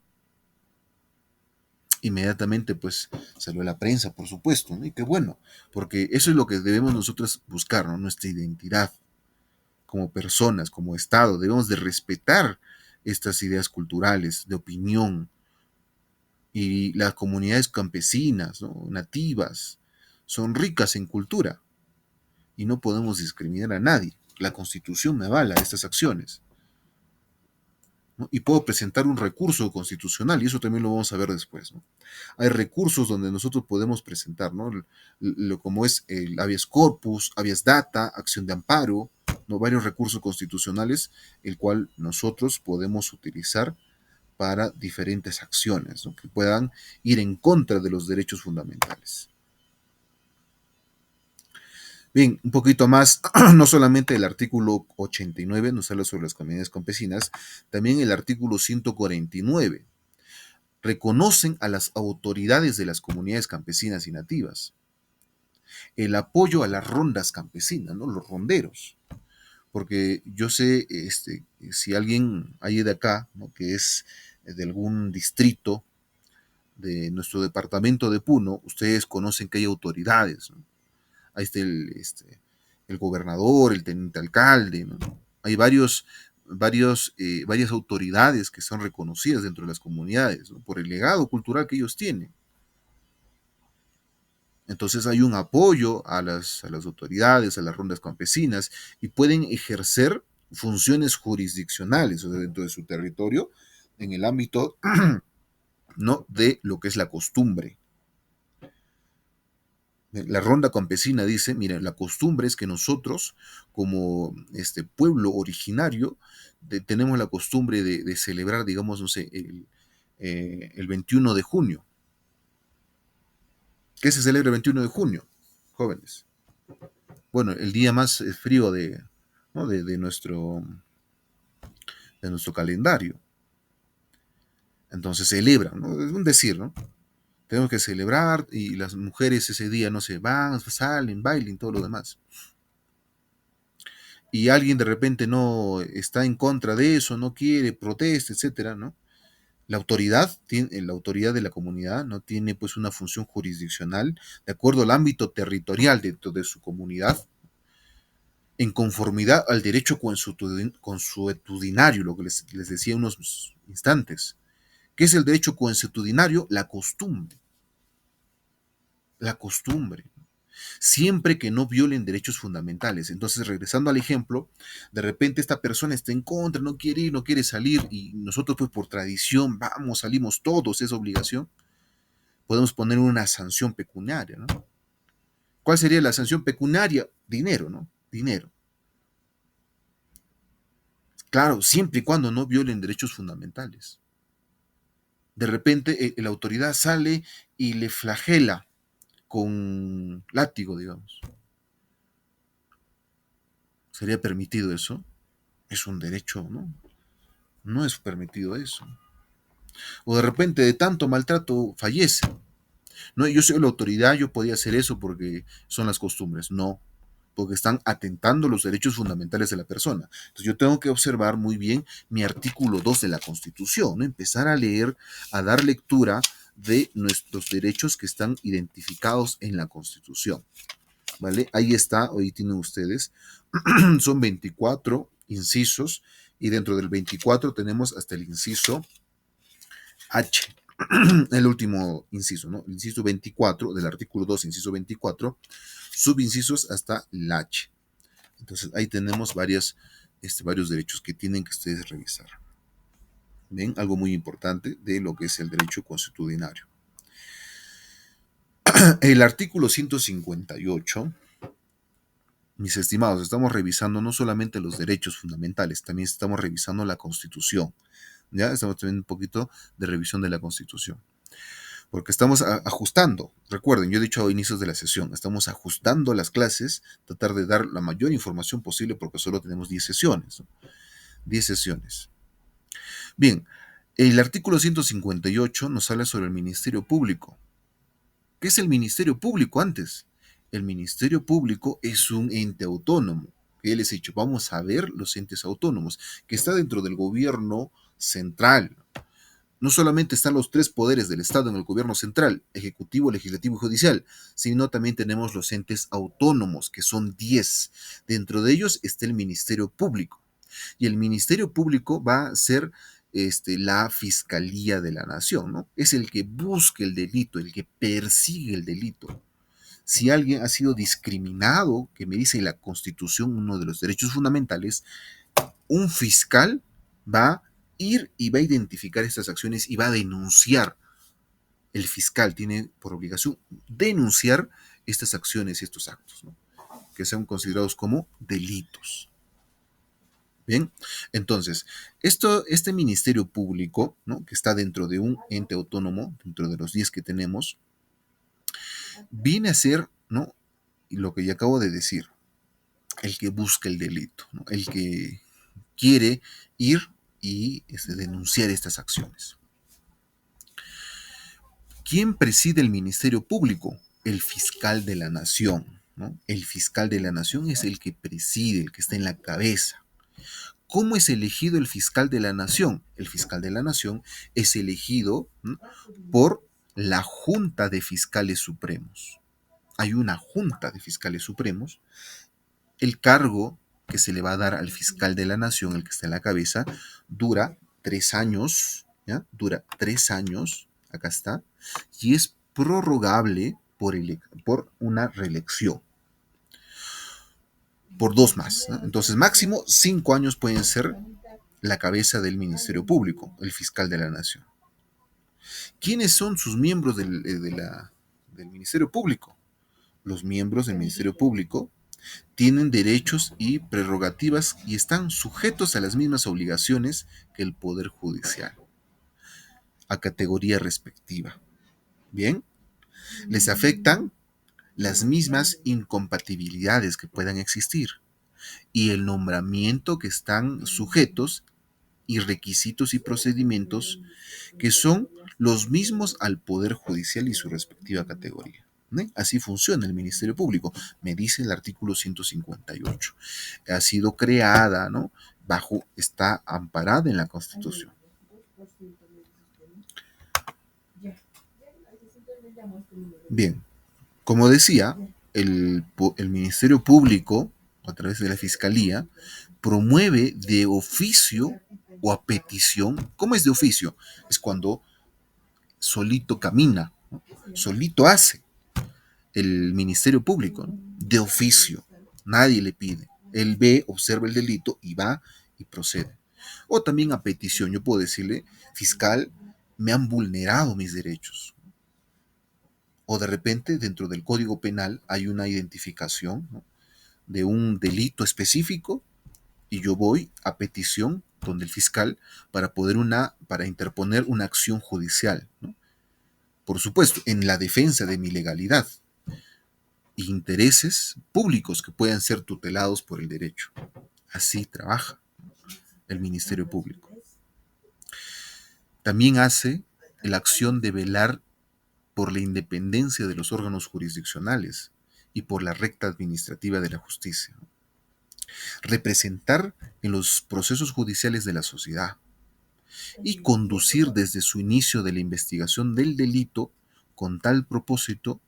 Inmediatamente, pues, salió a la prensa, por supuesto, ¿no? Y qué bueno, porque eso es lo que debemos nosotros buscar, ¿no? Nuestra identidad como personas, como Estado. Debemos de respetar estas ideas culturales, de opinión, y las comunidades campesinas, ¿no?, nativas, son ricas en cultura y no podemos discriminar a nadie. La Constitución me avala estas acciones, ¿no? Y puedo presentar un recurso constitucional, y eso también lo vamos a ver después, ¿no? Hay recursos donde nosotros podemos presentar, ¿no? Como es el habeas corpus, habeas data, acción de amparo, ¿no? Varios recursos constitucionales, el cual nosotros podemos utilizar para diferentes acciones, ¿no?, que puedan ir en contra de los derechos fundamentales. Bien, un poquito más, no solamente el artículo 89 nos habla sobre las comunidades campesinas, también el artículo 149 reconocen a las autoridades de las comunidades campesinas y nativas, el apoyo a las rondas campesinas, ¿no?, los ronderos, porque yo sé, si alguien hay de acá, ¿no?, que es de algún distrito de nuestro departamento de Puno, ustedes conocen que hay autoridades, ¿no? Ahí está el gobernador, el teniente alcalde, ¿no? Hay varias autoridades que son reconocidas dentro de las comunidades, ¿no?, por el legado cultural que ellos tienen. Entonces hay un apoyo a las autoridades, a las rondas campesinas, y pueden ejercer funciones jurisdiccionales, o sea, dentro de su territorio, en el ámbito, ¿no?, de lo que es la costumbre. La ronda campesina dice, mira, la costumbre es que nosotros, como este pueblo originario, tenemos la costumbre de celebrar, digamos, no sé, el 21 de junio. ¿Qué se celebra el 21 de junio, jóvenes? Bueno, el día más frío ¿no?, de nuestro calendario. Entonces celebran, ¿no? Es un decir, ¿no? Tenemos que celebrar y las mujeres ese día no se van, salen, bailen, todo lo demás. Y alguien de repente no está en contra de eso, no quiere, protesta, etcétera, ¿no? La autoridad de la comunidad no tiene pues una función jurisdiccional de acuerdo al ámbito territorial dentro de su comunidad, en conformidad al derecho consuetudinario, lo que les decía unos instantes. ¿Qué es el derecho consuetudinario? La costumbre. La costumbre. Siempre que no violen derechos fundamentales. Entonces, regresando al ejemplo, de repente esta persona está en contra, no quiere ir, no quiere salir, y nosotros pues por tradición vamos, salimos todos, es obligación, podemos poner una sanción pecuniaria, ¿no? ¿Cuál sería la sanción pecuniaria? Dinero, ¿no? Dinero. Claro, siempre y cuando no violen derechos fundamentales. De repente la autoridad sale y le flagela con látigo, digamos. ¿Sería permitido eso? Es un derecho, ¿no? No es permitido eso. O de repente de tanto maltrato fallece. No, yo soy la autoridad, yo podía hacer eso porque son las costumbres. No, porque están atentando los derechos fundamentales de la persona. Entonces yo tengo que observar muy bien mi artículo 2 de la Constitución, ¿no? Empezar a leer, a dar lectura de nuestros derechos que están identificados en la Constitución. ¿Vale? Ahí está, hoy tienen ustedes. Son 24 incisos y dentro del 24 tenemos hasta el inciso H, el último inciso, ¿no? El inciso 24 del artículo 2, inciso 24, subincisos hasta el H. Entonces ahí tenemos varios derechos que tienen que ustedes revisar. ¿Ven? Algo muy importante de lo que es el derecho consuetudinario. El artículo 158, mis estimados, estamos revisando no solamente los derechos fundamentales, también estamos revisando la Constitución. ¿Ya? Estamos teniendo un poquito de revisión de la Constitución. Porque estamos ajustando. Recuerden, yo he dicho a inicios de la sesión, estamos ajustando las clases, tratar de dar la mayor información posible porque solo tenemos 10 sesiones. ¿No? 10 sesiones. Bien, el artículo 158 nos habla sobre el Ministerio Público. ¿Qué es el Ministerio Público antes? El Ministerio Público es un ente autónomo. Ya les he dicho, vamos a ver los entes autónomos, que está dentro del gobierno central. No solamente están los tres poderes del Estado en el gobierno central, ejecutivo, legislativo y judicial, sino también tenemos los entes autónomos, que son 10. Dentro de ellos está el Ministerio Público. Y el Ministerio Público va a ser la Fiscalía de la Nación, ¿no? Es el que busca el delito, el que persigue el delito. Si alguien ha sido discriminado, que me dice la Constitución, uno de los derechos fundamentales, un fiscal va a ir y va a identificar estas acciones y va a denunciar. El fiscal tiene por obligación denunciar estas acciones y estos actos, ¿no? Que sean considerados como delitos. Bien, entonces, este Ministerio Público, ¿no? Que está dentro de un ente autónomo, dentro de los 10 que tenemos, viene a ser, ¿no? Lo que ya acabo de decir, el que busca el delito, ¿no? El que quiere ir y denunciar estas acciones. ¿Quién preside el Ministerio Público? El fiscal de la nación, ¿no? El fiscal de la nación es el que preside, el que está en la cabeza. ¿Cómo es elegido el fiscal de la nación? El fiscal de la nación es elegido, ¿no? Por la Junta de Fiscales Supremos. Hay una Junta de Fiscales Supremos. El cargo que se le va a dar al fiscal de la nación, el que está en la cabeza, dura 3 años, ¿ya? Dura 3 años, acá está, y es prorrogable por una reelección, por 2 más, ¿no? Entonces, máximo 5 años pueden ser la cabeza del Ministerio Público, el fiscal de la nación. ¿Quiénes son sus miembros del Ministerio Público? Los miembros del Ministerio Público tienen derechos y prerrogativas y están sujetos a las mismas obligaciones que el Poder Judicial, a categoría respectiva. Bien, les afectan las mismas incompatibilidades que puedan existir y el nombramiento que están sujetos y requisitos y procedimientos que son los mismos al Poder Judicial y su respectiva categoría. ¿No? Así funciona el Ministerio Público, me dice el artículo 158. Ha sido creada, ¿no? Está amparada en la Constitución. Bien, como decía, el Ministerio Público, a través de la Fiscalía, promueve de oficio o a petición. ¿Cómo es de oficio? Es cuando solito camina, ¿no? Solito hace el Ministerio Público, ¿no? De oficio. Nadie le pide. Él ve, observa el delito y va y procede. O también a petición. Yo puedo decirle, fiscal, me han vulnerado mis derechos. O de repente, dentro del Código Penal hay una identificación, ¿no? De un delito específico y yo voy a petición donde el fiscal para interponer una acción judicial, ¿no? Por supuesto, en la defensa de mi legalidad e intereses públicos que puedan ser tutelados por el derecho. Así trabaja el Ministerio Público. También hace la acción de velar por la independencia de los órganos jurisdiccionales y por la recta administrativa de la justicia. Representar en los procesos judiciales de la sociedad y conducir desde su inicio de la investigación del delito. Con tal propósito,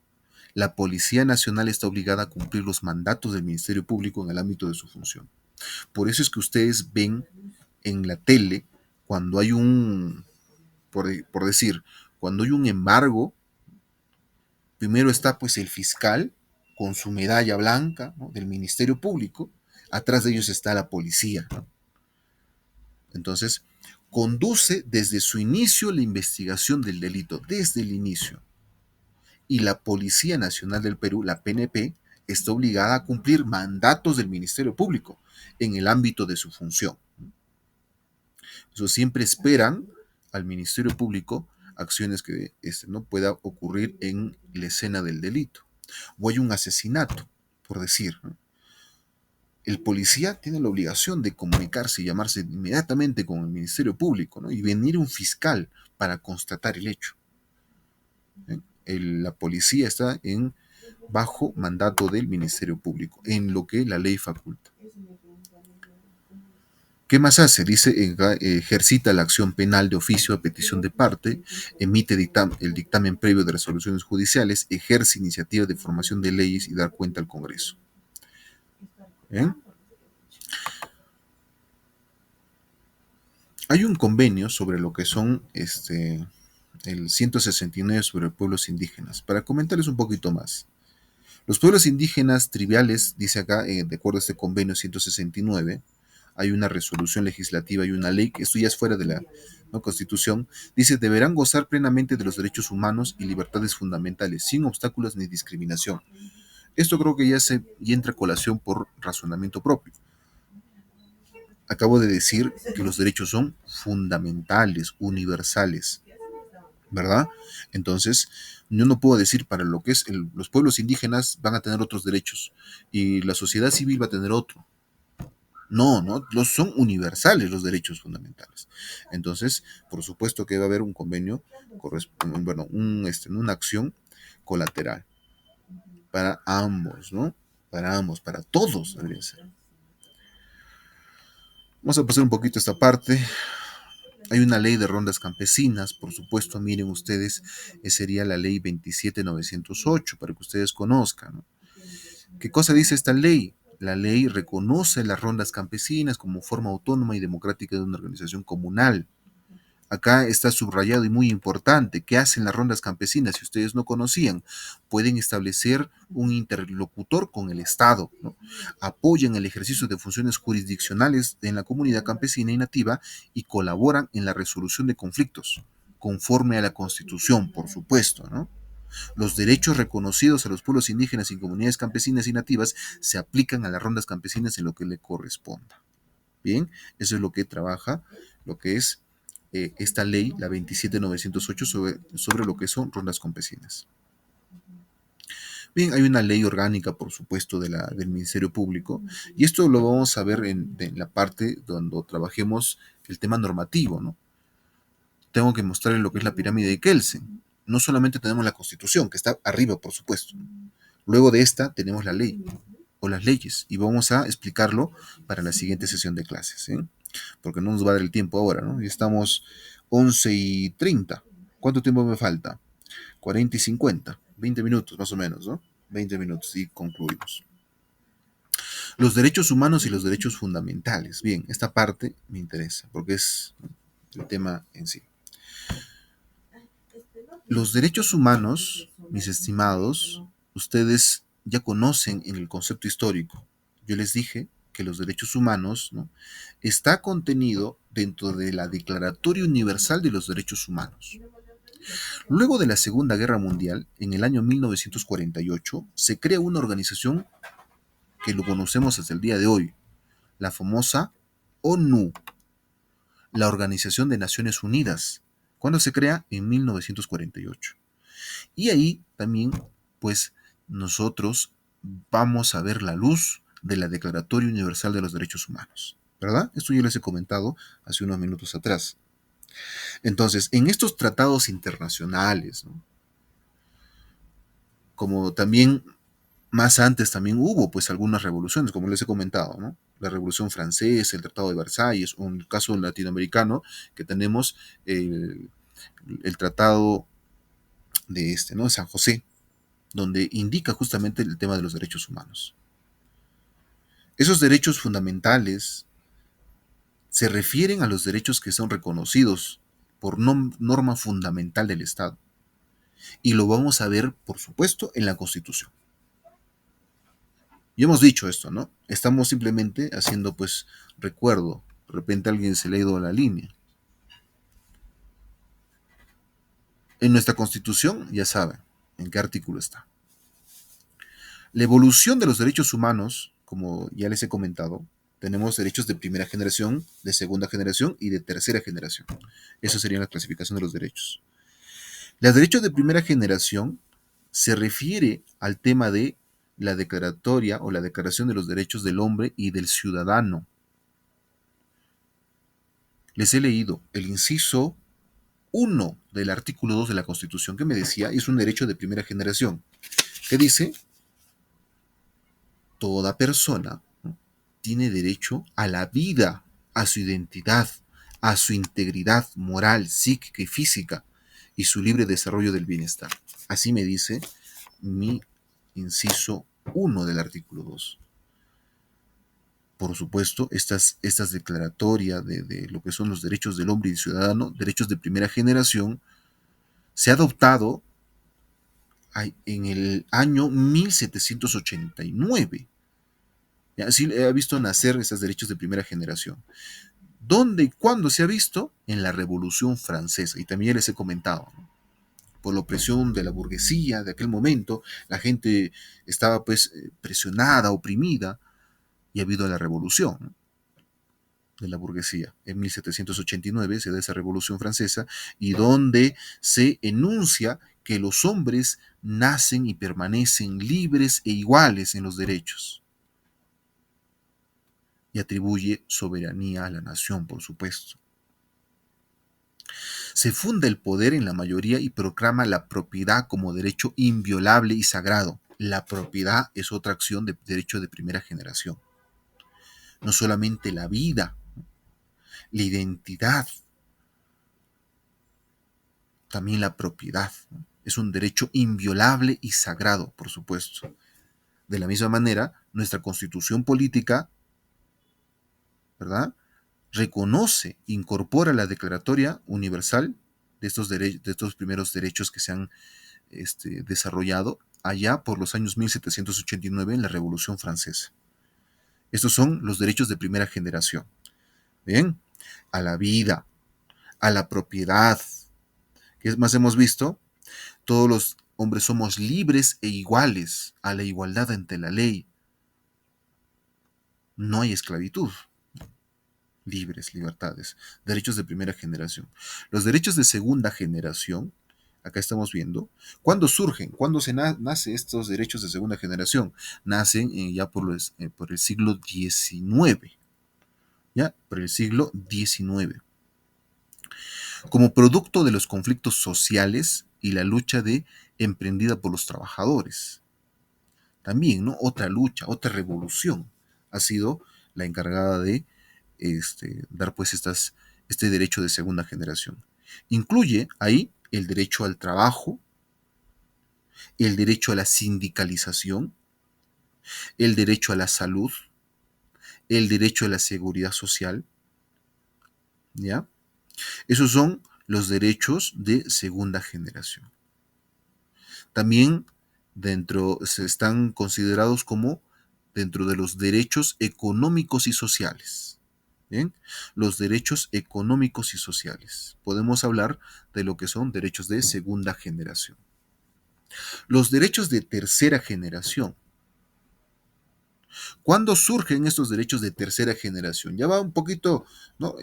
la Policía Nacional está obligada a cumplir los mandatos del Ministerio Público en el ámbito de su función. Por eso es que ustedes ven en la tele cuando hay por decir, cuando hay un embargo, primero está pues el fiscal con su medalla blanca, ¿no? Del Ministerio Público, atrás de ellos está la policía, ¿no? Entonces, conduce desde su inicio la investigación del delito, desde el inicio. Y la Policía Nacional del Perú, la PNP, está obligada a cumplir mandatos del Ministerio Público en el ámbito de su función. Eso siempre esperan al Ministerio Público acciones que no pueda ocurrir en la escena del delito. O hay un asesinato, por decir, ¿no? El policía tiene la obligación de comunicarse y llamarse inmediatamente con el Ministerio Público, ¿no? Y venir un fiscal para constatar el hecho. ¿Eh? La policía está bajo mandato del Ministerio Público, en lo que la ley faculta. ¿Qué más hace? Dice, ejercita la acción penal de oficio a petición de parte, emite el dictamen previo de resoluciones judiciales, ejerce iniciativa de formación de leyes y dar cuenta al Congreso. ¿Bien? Hay un convenio sobre lo que son el 169 sobre pueblos indígenas. Para comentarles un poquito más. Los pueblos indígenas triviales, dice acá, de acuerdo a este convenio 169, hay una resolución legislativa y una ley, que esto ya es fuera de la, ¿no?, Constitución, dice, deberán gozar plenamente de los derechos humanos y libertades fundamentales, sin obstáculos ni discriminación. Esto creo que ya entra a colación por razonamiento propio. Acabo de decir que los derechos son fundamentales, universales, ¿verdad? Entonces, yo no puedo decir para lo que es los pueblos indígenas van a tener otros derechos y la sociedad civil va a tener otro. No, no, son universales los derechos fundamentales. Entonces, por supuesto que va a haber un convenio, bueno, una acción colateral para ambos, ¿no? Para ambos, para todos debería ser. Vamos a pasar un poquito esta parte. Hay una ley de rondas campesinas, por supuesto, miren ustedes, sería la ley 27908, para que ustedes conozcan, ¿no? ¿Qué cosa dice esta ley? La ley reconoce las rondas campesinas como forma autónoma y democrática de una organización comunal. Acá está subrayado y muy importante. ¿Qué hacen las rondas campesinas? Si ustedes no conocían, pueden establecer un interlocutor con el Estado, ¿no? Apoyan el ejercicio de funciones jurisdiccionales en la comunidad campesina y nativa y colaboran en la resolución de conflictos, conforme a la Constitución, por supuesto, ¿no? Los derechos reconocidos a los pueblos indígenas y comunidades campesinas y nativas se aplican a las rondas campesinas en lo que le corresponda. Bien, eso es lo que trabaja, lo que es esta ley, la 27908, sobre lo que son rondas campesinas. Bien, hay una ley orgánica, por supuesto, del Ministerio Público, y esto lo vamos a ver en la parte donde trabajemos el tema normativo, ¿no? Tengo que mostrarle lo que es la pirámide de Kelsen. No solamente tenemos la Constitución, que está arriba, por supuesto. Luego de esta tenemos la ley o las leyes, y vamos a explicarlo para la siguiente sesión de clases, ¿eh? Porque no nos va a dar el tiempo ahora, ¿no? Ya estamos 11:30. ¿Cuánto tiempo me falta? 40 y 50, 20 minutos más o menos, ¿no? 20 minutos y concluimos. Los derechos humanos y los derechos fundamentales. Bien, esta parte me interesa porque es el tema en sí. Los derechos humanos, mis estimados, ustedes ya conocen en el concepto histórico. Yo les dije que los derechos humanos, ¿no?, está contenido dentro de la Declaratoria Universal de los Derechos Humanos. Luego de la Segunda Guerra Mundial, en el año 1948, se crea una organización que lo conocemos hasta el día de hoy, la famosa ONU, la Organización de Naciones Unidas. ¿Cuándo se crea? En 1948. Y ahí también, pues, nosotros vamos a ver la luz de la Declaratoria Universal de los Derechos Humanos, ¿verdad? Esto yo les he comentado hace unos minutos atrás. Entonces, en estos tratados internacionales, ¿no?, como también más antes también hubo pues algunas revoluciones, como les he comentado, ¿no? La Revolución Francesa, el Tratado de Versalles, o en el caso latinoamericano, que tenemos el, el Tratado de ¿no?, San José, donde indica justamente el tema de los derechos humanos. Esos derechos fundamentales se refieren a los derechos que son reconocidos por norma fundamental del Estado. Y lo vamos a ver, por supuesto, en la Constitución. Y hemos dicho esto, ¿no? Estamos simplemente haciendo, pues, recuerdo. De repente alguien se le ha ido a la línea. En nuestra Constitución, ya saben, en qué artículo está. La evolución de los derechos humanos, como ya les he comentado, tenemos derechos de primera generación, de segunda generación y de tercera generación. Eso sería la clasificación de los derechos. Los derechos de primera generación se refiere al tema de la declaratoria o la declaración de los derechos del hombre y del ciudadano. Les he leído el inciso 1 del artículo 2 de la Constitución, que me decía, es un derecho de primera generación, que dice, toda persona, ¿no?, tiene derecho a la vida, a su identidad, a su integridad moral, psíquica y física, y su libre desarrollo del bienestar. Así me dice mi inciso 1 del artículo 2. Por supuesto, estas declaratorias de lo que son los derechos del hombre y del ciudadano, derechos de primera generación, se ha adoptado en el año 1789. Así he visto nacer esos derechos de primera generación. ¿Dónde y cuándo se ha visto? En la Revolución Francesa. Y también les he comentado, ¿no?, por la opresión de la burguesía de aquel momento, la gente estaba pues presionada, oprimida, y ha habido la revolución, ¿no?, de la burguesía. En 1789 se da esa Revolución Francesa, y donde se enuncia que los hombres nacen y permanecen libres e iguales en los derechos, y atribuye soberanía a la nación, por supuesto. Se funda el poder en la mayoría y proclama la propiedad como derecho inviolable y sagrado. La propiedad es otra acción de derecho de primera generación. No solamente la vida, la identidad, también la propiedad, ¿no? Es un derecho inviolable y sagrado, por supuesto. De la misma manera, nuestra constitución política, ¿verdad?, reconoce, incorpora la Declaratoria Universal de estos primeros derechos que se han desarrollado allá por los años 1789 en la Revolución Francesa. Estos son los derechos de primera generación. Bien, a la vida, a la propiedad. ¿Qué más hemos visto? Todos los hombres somos libres e iguales a la igualdad ante la ley. No hay esclavitud. Libres, libertades. Derechos de primera generación. Los derechos de segunda generación Acá estamos viendo. ¿Cuándo surgen? ¿Cuándo nace estos derechos de segunda generación? Nacen ya por el siglo XIX, ¿ya? Por el siglo XIX. Como producto de los conflictos sociales y la lucha emprendida por los trabajadores. También, ¿no? Otra lucha, otra revolución ha sido la encargada de dar pues este derecho de segunda generación. Incluye ahí el derecho al trabajo, el derecho a la sindicalización, el derecho a la salud, el derecho a la seguridad social, ¿ya? Esos son los derechos de segunda generación. También se están considerados como dentro de los derechos económicos y sociales. ¿Bien? Los derechos económicos y sociales. Podemos hablar de lo que son derechos de segunda generación. Los derechos de tercera generación. ¿Cuándo surgen estos derechos de tercera generación? Ya va un poquito, ¿no?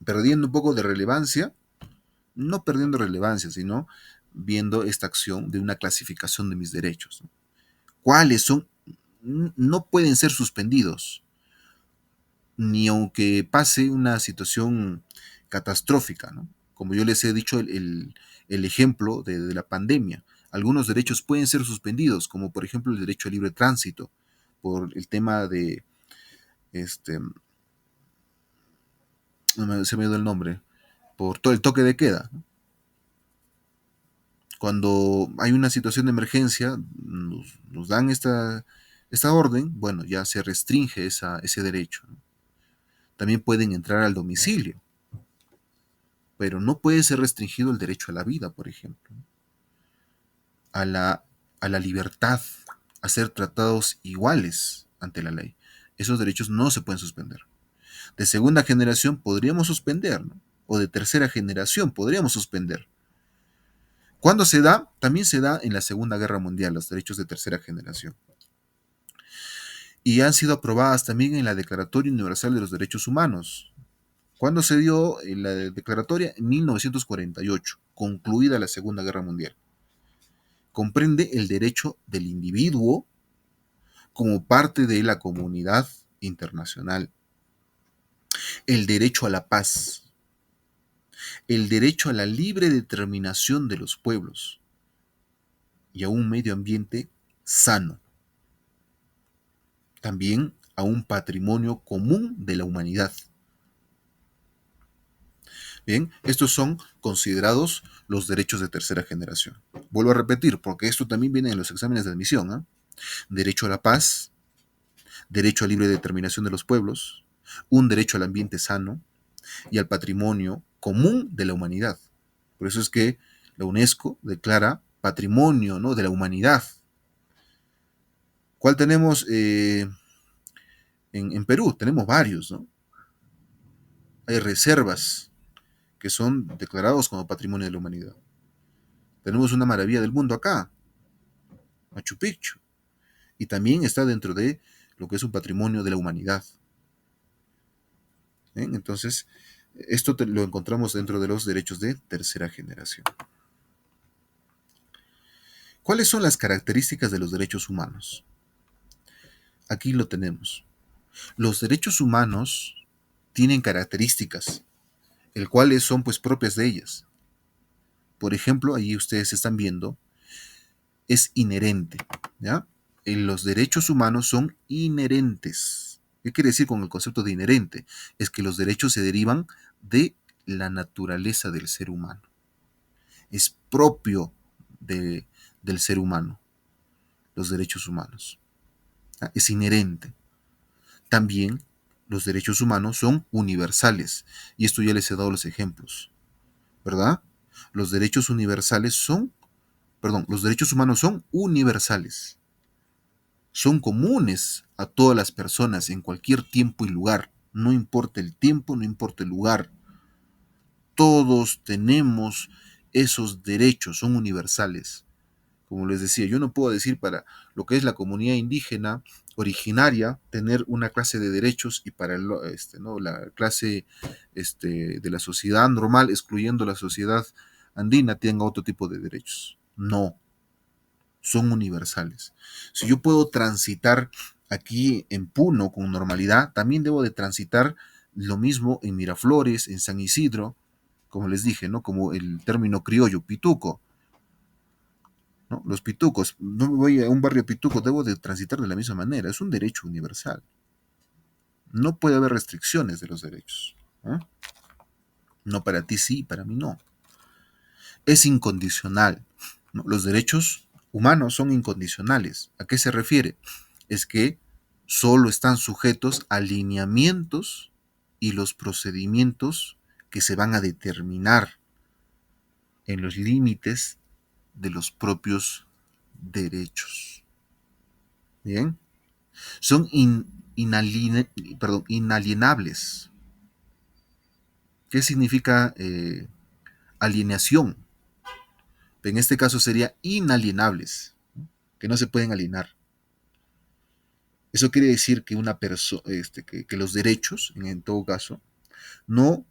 Perdiendo un poco de relevancia, no perdiendo relevancia, sino viendo esta acción de una clasificación de mis derechos, ¿no? ¿Cuáles son? No pueden ser suspendidos, ni aunque pase una situación catastrófica, ¿no? Como yo les he dicho, el ejemplo de la pandemia. Algunos derechos pueden ser suspendidos, como por ejemplo el derecho al libre tránsito, por el tema de, este, se me dio el nombre, por todo el toque de queda, ¿no? Cuando hay una situación de emergencia, nos dan esta orden, bueno, ya se restringe ese derecho, ¿no? También pueden entrar al domicilio, pero no puede ser restringido el derecho a la vida, por ejemplo, ¿no? a la, a la libertad, a ser tratados iguales ante la ley. Esos derechos no se pueden suspender. De segunda generación podríamos suspender, ¿no? O de tercera generación podríamos suspender. ¿Cuándo se da? También se da en la Segunda Guerra Mundial, los derechos de tercera generación. Y han sido aprobadas también en la Declaratoria Universal de los Derechos Humanos. ¿Cuándo se dio la declaratoria? En 1948, concluida la Segunda Guerra Mundial. Comprende el derecho del individuo como parte de la comunidad internacional, el derecho a la paz, el derecho a la libre determinación de los pueblos y a un medio ambiente sano, también a un patrimonio común de la humanidad. Bien, estos son considerados los derechos de tercera generación. Vuelvo a repetir, porque esto también viene en los exámenes de admisión, ¿eh? Derecho a la paz, derecho a libre determinación de los pueblos, un derecho al ambiente sano y al patrimonio común de la humanidad. Por eso es que la UNESCO declara patrimonio, ¿no?, de la humanidad. ¿Cuál tenemos en Perú? Tenemos varios, ¿no? Hay reservas que son declarados como patrimonio de la humanidad. Tenemos una maravilla del mundo acá, Machu Picchu, y también está dentro de lo que es un patrimonio de la humanidad. ¿Bien? Entonces, esto lo encontramos dentro de los derechos de tercera generación. ¿Cuáles son las características de los derechos humanos? Aquí lo tenemos. Los derechos humanos tienen características, el cuales son pues propias de ellas. Por ejemplo, ahí ustedes están viendo, es inherente, ¿ya? Los derechos humanos son inherentes. ¿Qué quiere decir con el concepto de inherente? Es que los derechos se derivan de la naturaleza del ser humano. Es propio del ser humano, los derechos humanos. ¿Ya? Es inherente. También los derechos humanos son universales. Y esto ya les he dado los ejemplos, ¿verdad? Los derechos universales son, perdón, los derechos humanos son universales. Son comunes a todas las personas en cualquier tiempo y lugar. No importa el tiempo, no importa el lugar. Todos tenemos esos derechos, son universales. Como les decía, yo no puedo decir para lo que es la comunidad indígena originaria tener una clase de derechos y para ¿no?, la clase de la sociedad normal, excluyendo la sociedad andina tenga otro tipo de derechos. No, son universales. Si yo puedo transitar aquí en Puno con normalidad, también debo de transitar lo mismo en Miraflores, en San Isidro, como les dije, ¿no? Como el término criollo, pituco, ¿no? Los pitucos, no voy a un barrio pituco, debo de transitar de la misma manera, es un derecho universal. No puede haber restricciones de los derechos. ¿No? No para ti sí, para mí no. Es incondicional. ¿No? Los derechos humanos son incondicionales. ¿A qué se refiere? Es que solo están sujetos a lineamientos y los procedimientos que se van a determinar en los límites de los propios derechos. Bien, son inalienables. ¿Qué significa alienación? En este caso sería inalienables, que no se pueden alienar. Eso quiere decir que una persona, que los derechos, en todo caso, no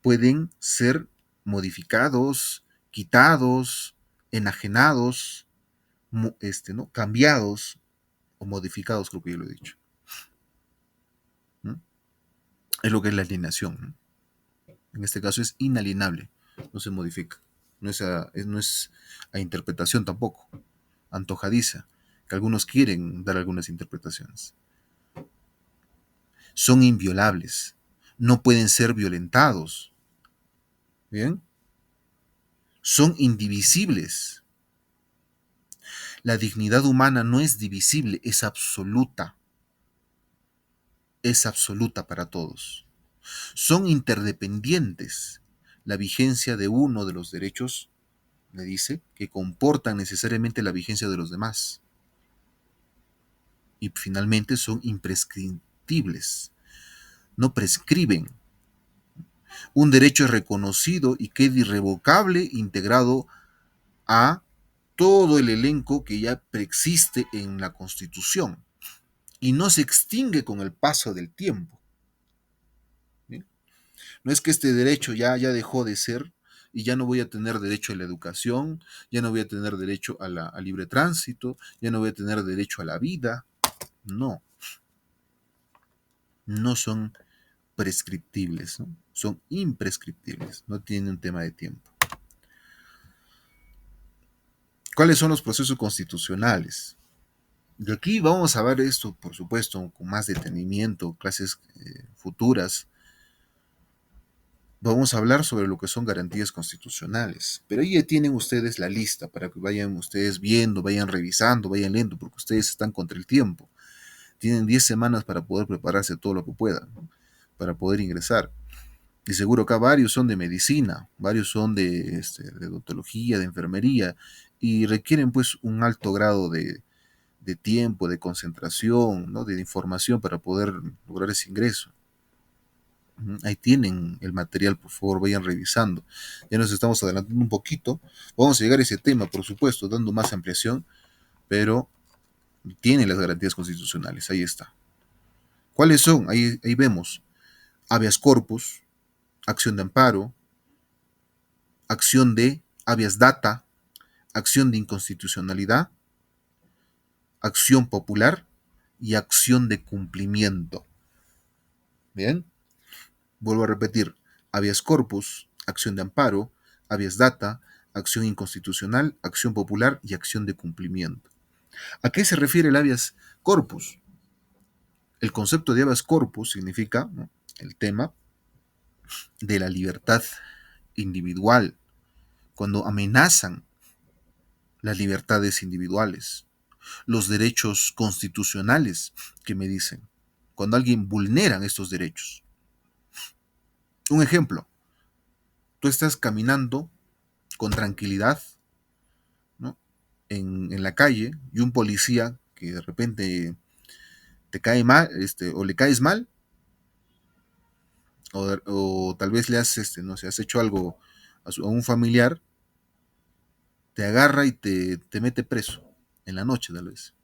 pueden ser modificados, quitados, enajenados, ¿no? Cambiados o modificados, creo que yo lo he dicho. ¿No? Es lo que es la alienación. ¿No? En este caso es inalienable, no se modifica. No es a interpretación tampoco, antojadiza, que algunos quieren dar algunas interpretaciones. Son inviolables, no pueden ser violentados. ¿Bien? Son indivisibles. La dignidad humana no es divisible, es absoluta para todos. Son interdependientes. La vigencia de uno de los derechos, me dice, que comportan necesariamente la vigencia de los demás. Y finalmente son imprescriptibles. No prescriben. Un derecho es reconocido y queda irrevocable integrado a todo el elenco que ya preexiste en la Constitución y no se extingue con el paso del tiempo. ¿Sí? No es que este derecho ya dejó de ser y ya no voy a tener derecho a la educación, ya no voy a tener derecho al libre tránsito, ya no voy a tener derecho a la vida. No, no son prescriptibles, ¿no? Son imprescriptibles, no tienen un tema de tiempo. ¿Cuáles son los procesos constitucionales? Y aquí vamos a ver esto, por supuesto, con más detenimiento, clases futuras. Vamos a hablar sobre lo que son garantías constitucionales. Pero ahí ya tienen ustedes la lista para que vayan ustedes viendo, vayan revisando, vayan leyendo, porque ustedes están contra el tiempo. Tienen 10 semanas para poder prepararse todo lo que puedan, ¿no? Para poder ingresar. Y seguro acá varios son de medicina, varios son de odontología, de enfermería, y requieren pues un alto grado de tiempo, de concentración, ¿no? De información para poder lograr ese ingreso. Ahí tienen el material, por favor, vayan revisando. Ya nos estamos adelantando un poquito. Vamos a llegar a ese tema, por supuesto, dando más ampliación, pero tienen las garantías constitucionales, ahí está. ¿Cuáles son? Ahí vemos habeas corpus, acción de amparo, acción de habeas data, acción de inconstitucionalidad, acción popular y acción de cumplimiento. Bien, vuelvo a repetir, habeas corpus, acción de amparo, habeas data, acción inconstitucional, acción popular y acción de cumplimiento. ¿A qué se refiere el habeas corpus? El concepto de habeas corpus significa, ¿no?, el tema de la libertad individual, cuando amenazan las libertades individuales, los derechos constitucionales que me dicen, cuando alguien vulnera estos derechos. Un ejemplo, tú estás caminando con tranquilidad, ¿no?, en la calle y un policía que de repente te cae mal, o le caes mal, o tal vez le has, no sé, has hecho algo a un familiar, te agarra y te mete preso en la noche tal vez.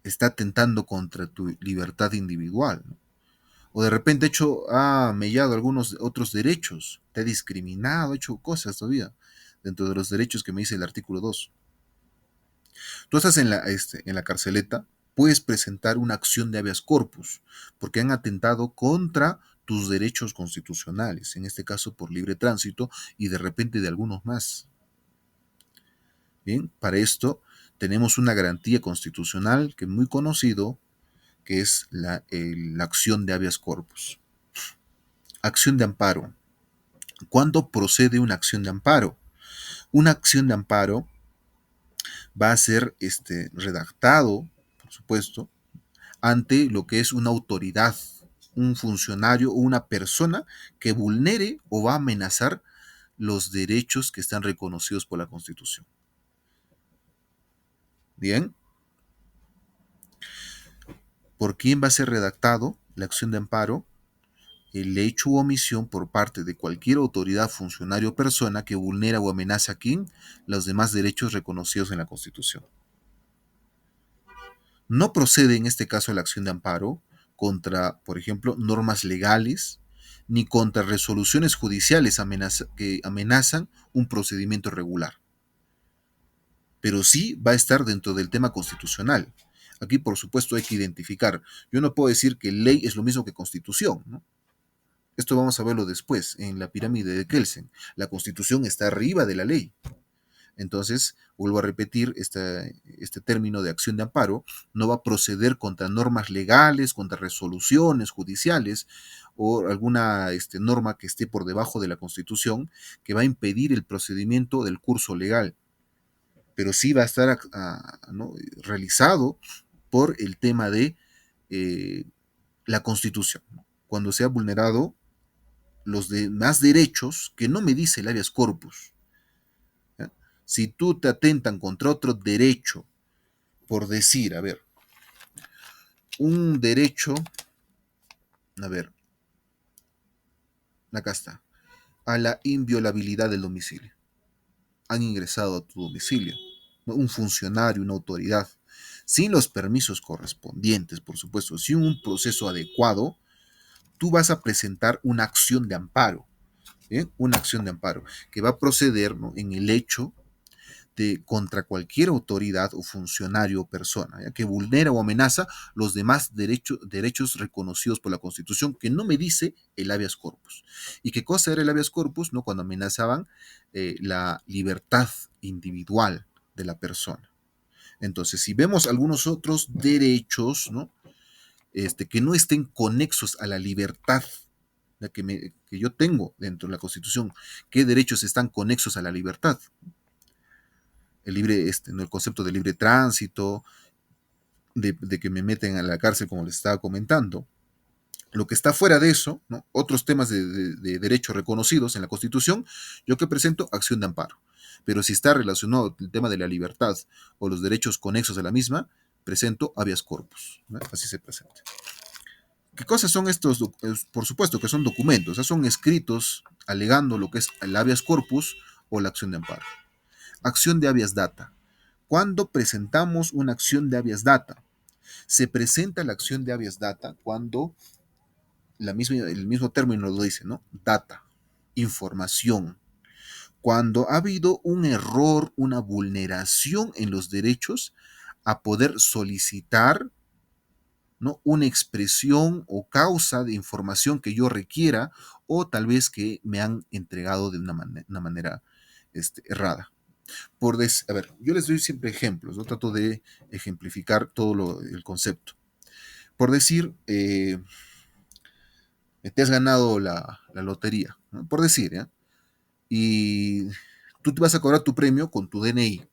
Está atentando contra tu libertad individual, ¿no? O de repente ha mellado algunos otros derechos, te ha discriminado, ha hecho cosas todavía dentro de los derechos que me dice el artículo 2. Tú estás en la carceleta, puedes presentar una acción de habeas corpus, porque han atentado contra tus derechos constitucionales, en este caso por libre tránsito y de repente de algunos más. Bien, para esto tenemos una garantía constitucional que es muy conocido, que es la acción de habeas corpus. Acción de amparo. ¿Cuándo procede una acción de amparo? Una acción de amparo va a ser redactado, por supuesto, ante lo que es una autoridad, un funcionario o una persona que vulnere o va a amenazar los derechos que están reconocidos por la Constitución. Bien, ¿por quién va a ser redactado la acción de amparo? El hecho u omisión por parte de cualquier autoridad, funcionario o persona que vulnera o amenaza a quien los demás derechos reconocidos en la Constitución. No procede en este caso la acción de amparo contra, por ejemplo, normas legales ni contra resoluciones judiciales que amenazan un procedimiento regular, pero sí va a estar dentro del tema constitucional. Aquí, por supuesto, hay que identificar. Yo no puedo decir que ley es lo mismo que constitución, ¿no? Esto vamos a verlo después, en la pirámide de Kelsen. La constitución está arriba de la ley. Entonces, vuelvo a repetir, este término de acción de amparo no va a proceder contra normas legales, contra resoluciones judiciales o alguna norma que esté por debajo de la Constitución que va a impedir el procedimiento del curso legal, pero sí va a estar ¿no? realizado por el tema de eh, la Constitución. Cuando se ha vulnerado los demás derechos que no me dice el habeas corpus. ¿Ya? Si tú te atentan contra otro derecho, por decir, a ver, un derecho, a ver, acá está, a la inviolabilidad del domicilio. Han ingresado a tu domicilio, ¿no? Un funcionario, una autoridad, sin los permisos correspondientes, por supuesto, sin un proceso adecuado, tú vas a presentar una acción de amparo, ¿eh? Una acción de amparo que va a proceder, ¿no? en el hecho contra cualquier autoridad o funcionario o persona ¿ya? Que vulnera o amenaza los demás derechos reconocidos por la Constitución, que no me dice el habeas corpus. ¿Y qué cosa era el habeas corpus? ¿No? Cuando amenazaban la libertad individual de la persona. Entonces, si vemos algunos otros derechos, ¿no? Que no estén conexos a la libertad que yo tengo dentro de la Constitución, ¿qué derechos están conexos a la libertad? ¿No? El concepto de libre tránsito, de que me meten a la cárcel, como les estaba comentando. Lo que está fuera de eso, ¿no? Otros temas de derechos reconocidos en la Constitución, yo que presento acción de amparo. Pero si está relacionado el tema de la libertad o los derechos conexos a la misma, presento habeas corpus, ¿no? Así se presenta. ¿Qué cosas son estos? Por supuesto que son documentos, o sea, son escritos alegando lo que es el habeas corpus o la acción de amparo. Acción de habeas data. ¿Cuándo presentamos una acción de habeas data? Se presenta la acción de habeas data cuando el mismo término lo dice, ¿no? Data, información. Cuando ha habido un error, una vulneración en los derechos a poder solicitar, ¿no? Una expresión o causa de información que yo requiera o tal vez que me han entregado de una manera errada. A ver, yo les doy siempre ejemplos, ¿no? Trato de ejemplificar todo el concepto. Por decir, te has ganado la lotería, ¿no? Por decir, ¿ya? Y tú te vas a cobrar tu premio con tu DNI.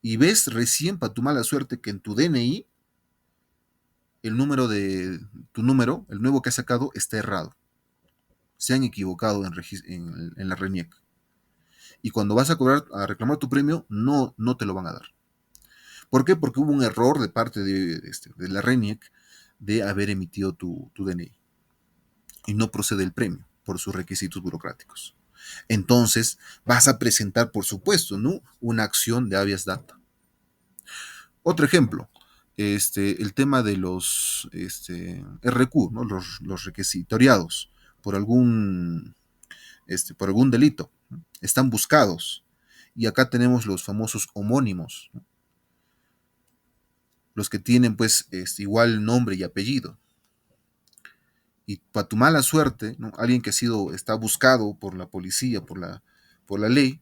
Y ves recién, para tu mala suerte, que en tu DNI tu número, el nuevo que has sacado, está errado. Se han equivocado en la RENIEC. Y cuando vas a reclamar tu premio, no te lo van a dar. ¿Por qué? Porque hubo un error de parte de la RENIEC de haber emitido tu DNI. Y no procede el premio por sus requisitos burocráticos. Entonces vas a presentar, por supuesto, ¿no? Una acción de habeas data. Otro ejemplo, el tema de los RQ, ¿no? Los requisitoriados por por algún delito, ¿no? Están buscados. Y acá tenemos los famosos homónimos, ¿no? Los que tienen pues igual nombre y apellido. Y para tu mala suerte, ¿no? Alguien que está buscado por la policía, por la ley,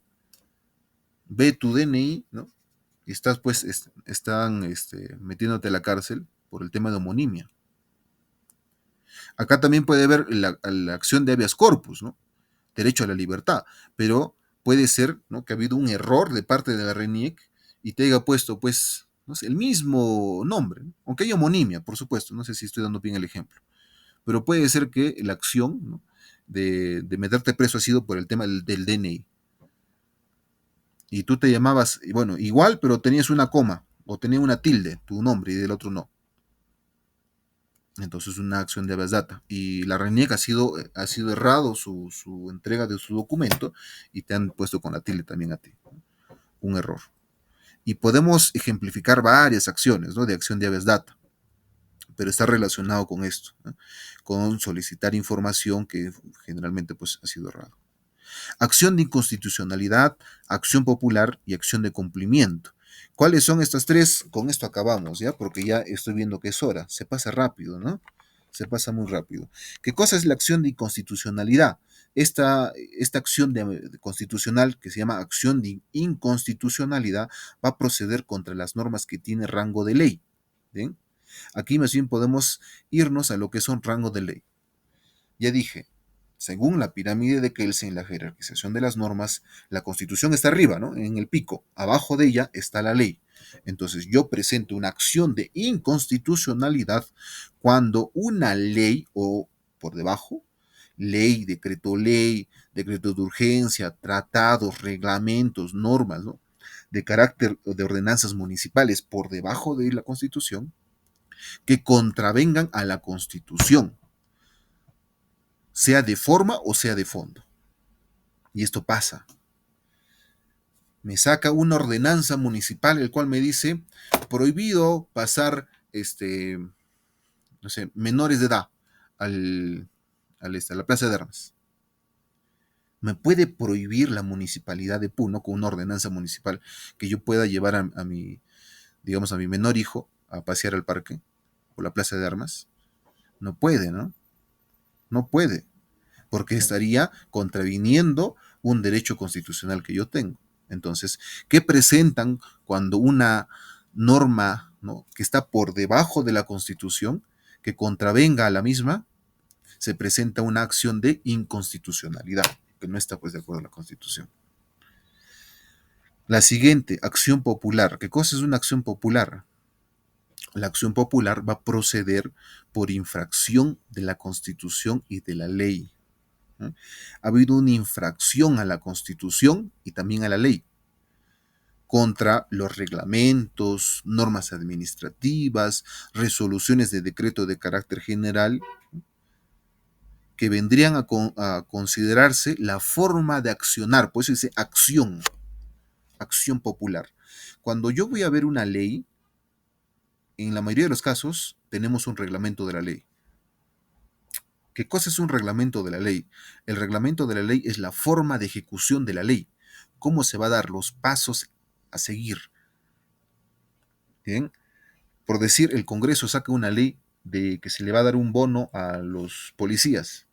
ve tu DNI, ¿no? Y estás pues, están metiéndote a la cárcel por el tema de homonimia. Acá también puede haber la acción de habeas corpus, ¿no? Derecho a la libertad, pero puede ser, ¿no? Que ha habido un error de parte de la RENIEC y te haya puesto, pues, no sé, el mismo nombre, ¿no? Aunque hay homonimia, por supuesto, no sé si estoy dando bien el ejemplo, pero puede ser que la acción, ¿no? de meterte preso ha sido por el tema del DNI. Y tú te llamabas, bueno, igual, pero tenías una coma o tenía una tilde, tu nombre, y del otro no. Entonces una acción de habeas data. Y la RENIEC ha sido errado su entrega de su documento y te han puesto con la tilde también a ti. Un error. Y podemos ejemplificar varias acciones, ¿no? De acción de habeas data, pero está relacionado con esto, ¿no? Con solicitar información que generalmente pues, ha sido errado. Acción de inconstitucionalidad, acción popular y acción de cumplimiento. ¿Cuáles son estas tres? Con esto acabamos, ¿ya? Porque ya estoy viendo que es hora. Se pasa rápido, ¿no? Se pasa muy rápido. ¿Qué cosa es la acción de inconstitucionalidad? Esta acción constitucional, que se llama acción de inconstitucionalidad, va a proceder contra las normas que tiene rango de ley. ¿Bien? Aquí más bien podemos irnos a lo que son rango de ley. Ya dije, según la pirámide de Kelsen, la jerarquización de las normas, la Constitución está arriba, ¿no? En el pico. Abajo de ella está la ley. Entonces yo presento una acción de inconstitucionalidad cuando una ley o por debajo, ley, decreto de urgencia, tratados, reglamentos, normas, ¿no? De carácter de ordenanzas municipales por debajo de la Constitución, que contravengan a la Constitución, sea de forma o sea de fondo. Y esto pasa. Me saca una ordenanza municipal el cual me dice prohibido pasar no sé, menores de edad a la plaza de armas. Me puede prohibir la municipalidad de Puno con una ordenanza municipal que yo pueda llevar a mi, digamos, a mi menor hijo a pasear al parque o la plaza de armas. No puede, ¿no? No puede, porque estaría contraviniendo un derecho constitucional que yo tengo. Entonces, ¿qué presentan cuando una norma, ¿no? que está por debajo de la Constitución, que contravenga a la misma, se presenta una acción de inconstitucionalidad, que no está pues de acuerdo a la Constitución? La siguiente, acción popular. ¿Qué cosa es una acción popular? La acción popular va a proceder por infracción de la Constitución y de la ley. ¿No? Ha habido una infracción a la Constitución y también a la ley contra los reglamentos, normas administrativas, resoluciones de decreto de carácter general que vendrían a considerarse la forma de accionar, por eso dice acción, acción popular. Cuando yo voy a ver una ley, en la mayoría de los casos tenemos un reglamento de la ley. ¿Qué cosa es un reglamento de la ley? El reglamento de la ley es la forma de ejecución de la ley, cómo se va a dar los pasos a seguir. Bien, por decir, el Congreso saca una ley de que se le va a dar un bono a los policías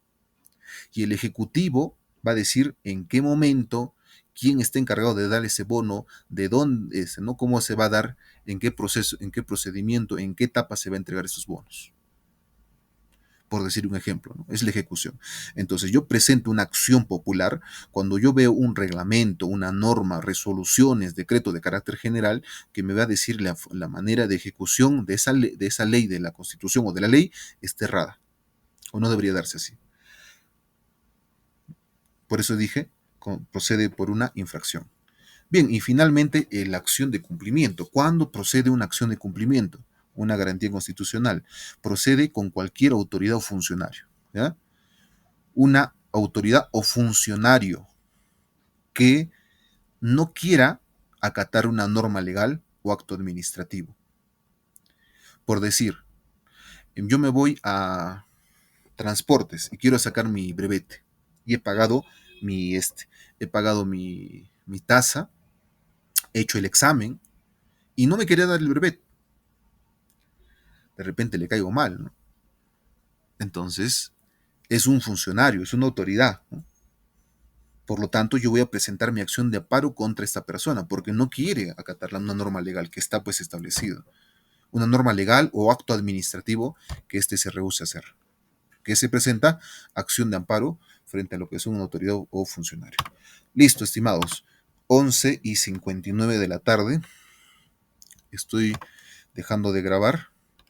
y el Ejecutivo va a decir en qué momento, quién está encargado de dar ese bono, de dónde, ¿no? Cómo se va a dar, en qué proceso, en qué procedimiento, en qué etapa se va a entregar esos bonos, por decir un ejemplo, ¿no? Es la ejecución. Entonces yo presento una acción popular cuando yo veo un reglamento, una norma, resoluciones, decreto de carácter general que me va a decir la manera de ejecución de esa ley de la Constitución o de la ley está errada o no debería darse así. Por eso dije, procede por una infracción. Bien, y finalmente la acción de cumplimiento. ¿Cuándo procede una acción de cumplimiento? Una garantía constitucional. Procede con cualquier autoridad o funcionario. ¿Ya? Una autoridad o funcionario que no quiera acatar una norma legal o acto administrativo. Por decir, yo me voy a transportes y quiero sacar mi brevete y he pagado he pagado mi tasa, he hecho el examen y no me quería dar el brevete. De repente le caigo mal, ¿no? Entonces, es un funcionario, es una autoridad, ¿no? Por lo tanto, yo voy a presentar mi acción de amparo contra esta persona porque no quiere acatar una norma legal que está pues establecido. Una norma legal o acto administrativo que éste se rehúse a hacer. Que se presenta acción de amparo frente a lo que es una autoridad o funcionario. Listo, estimados. 11:59 de la tarde. Estoy dejando de grabar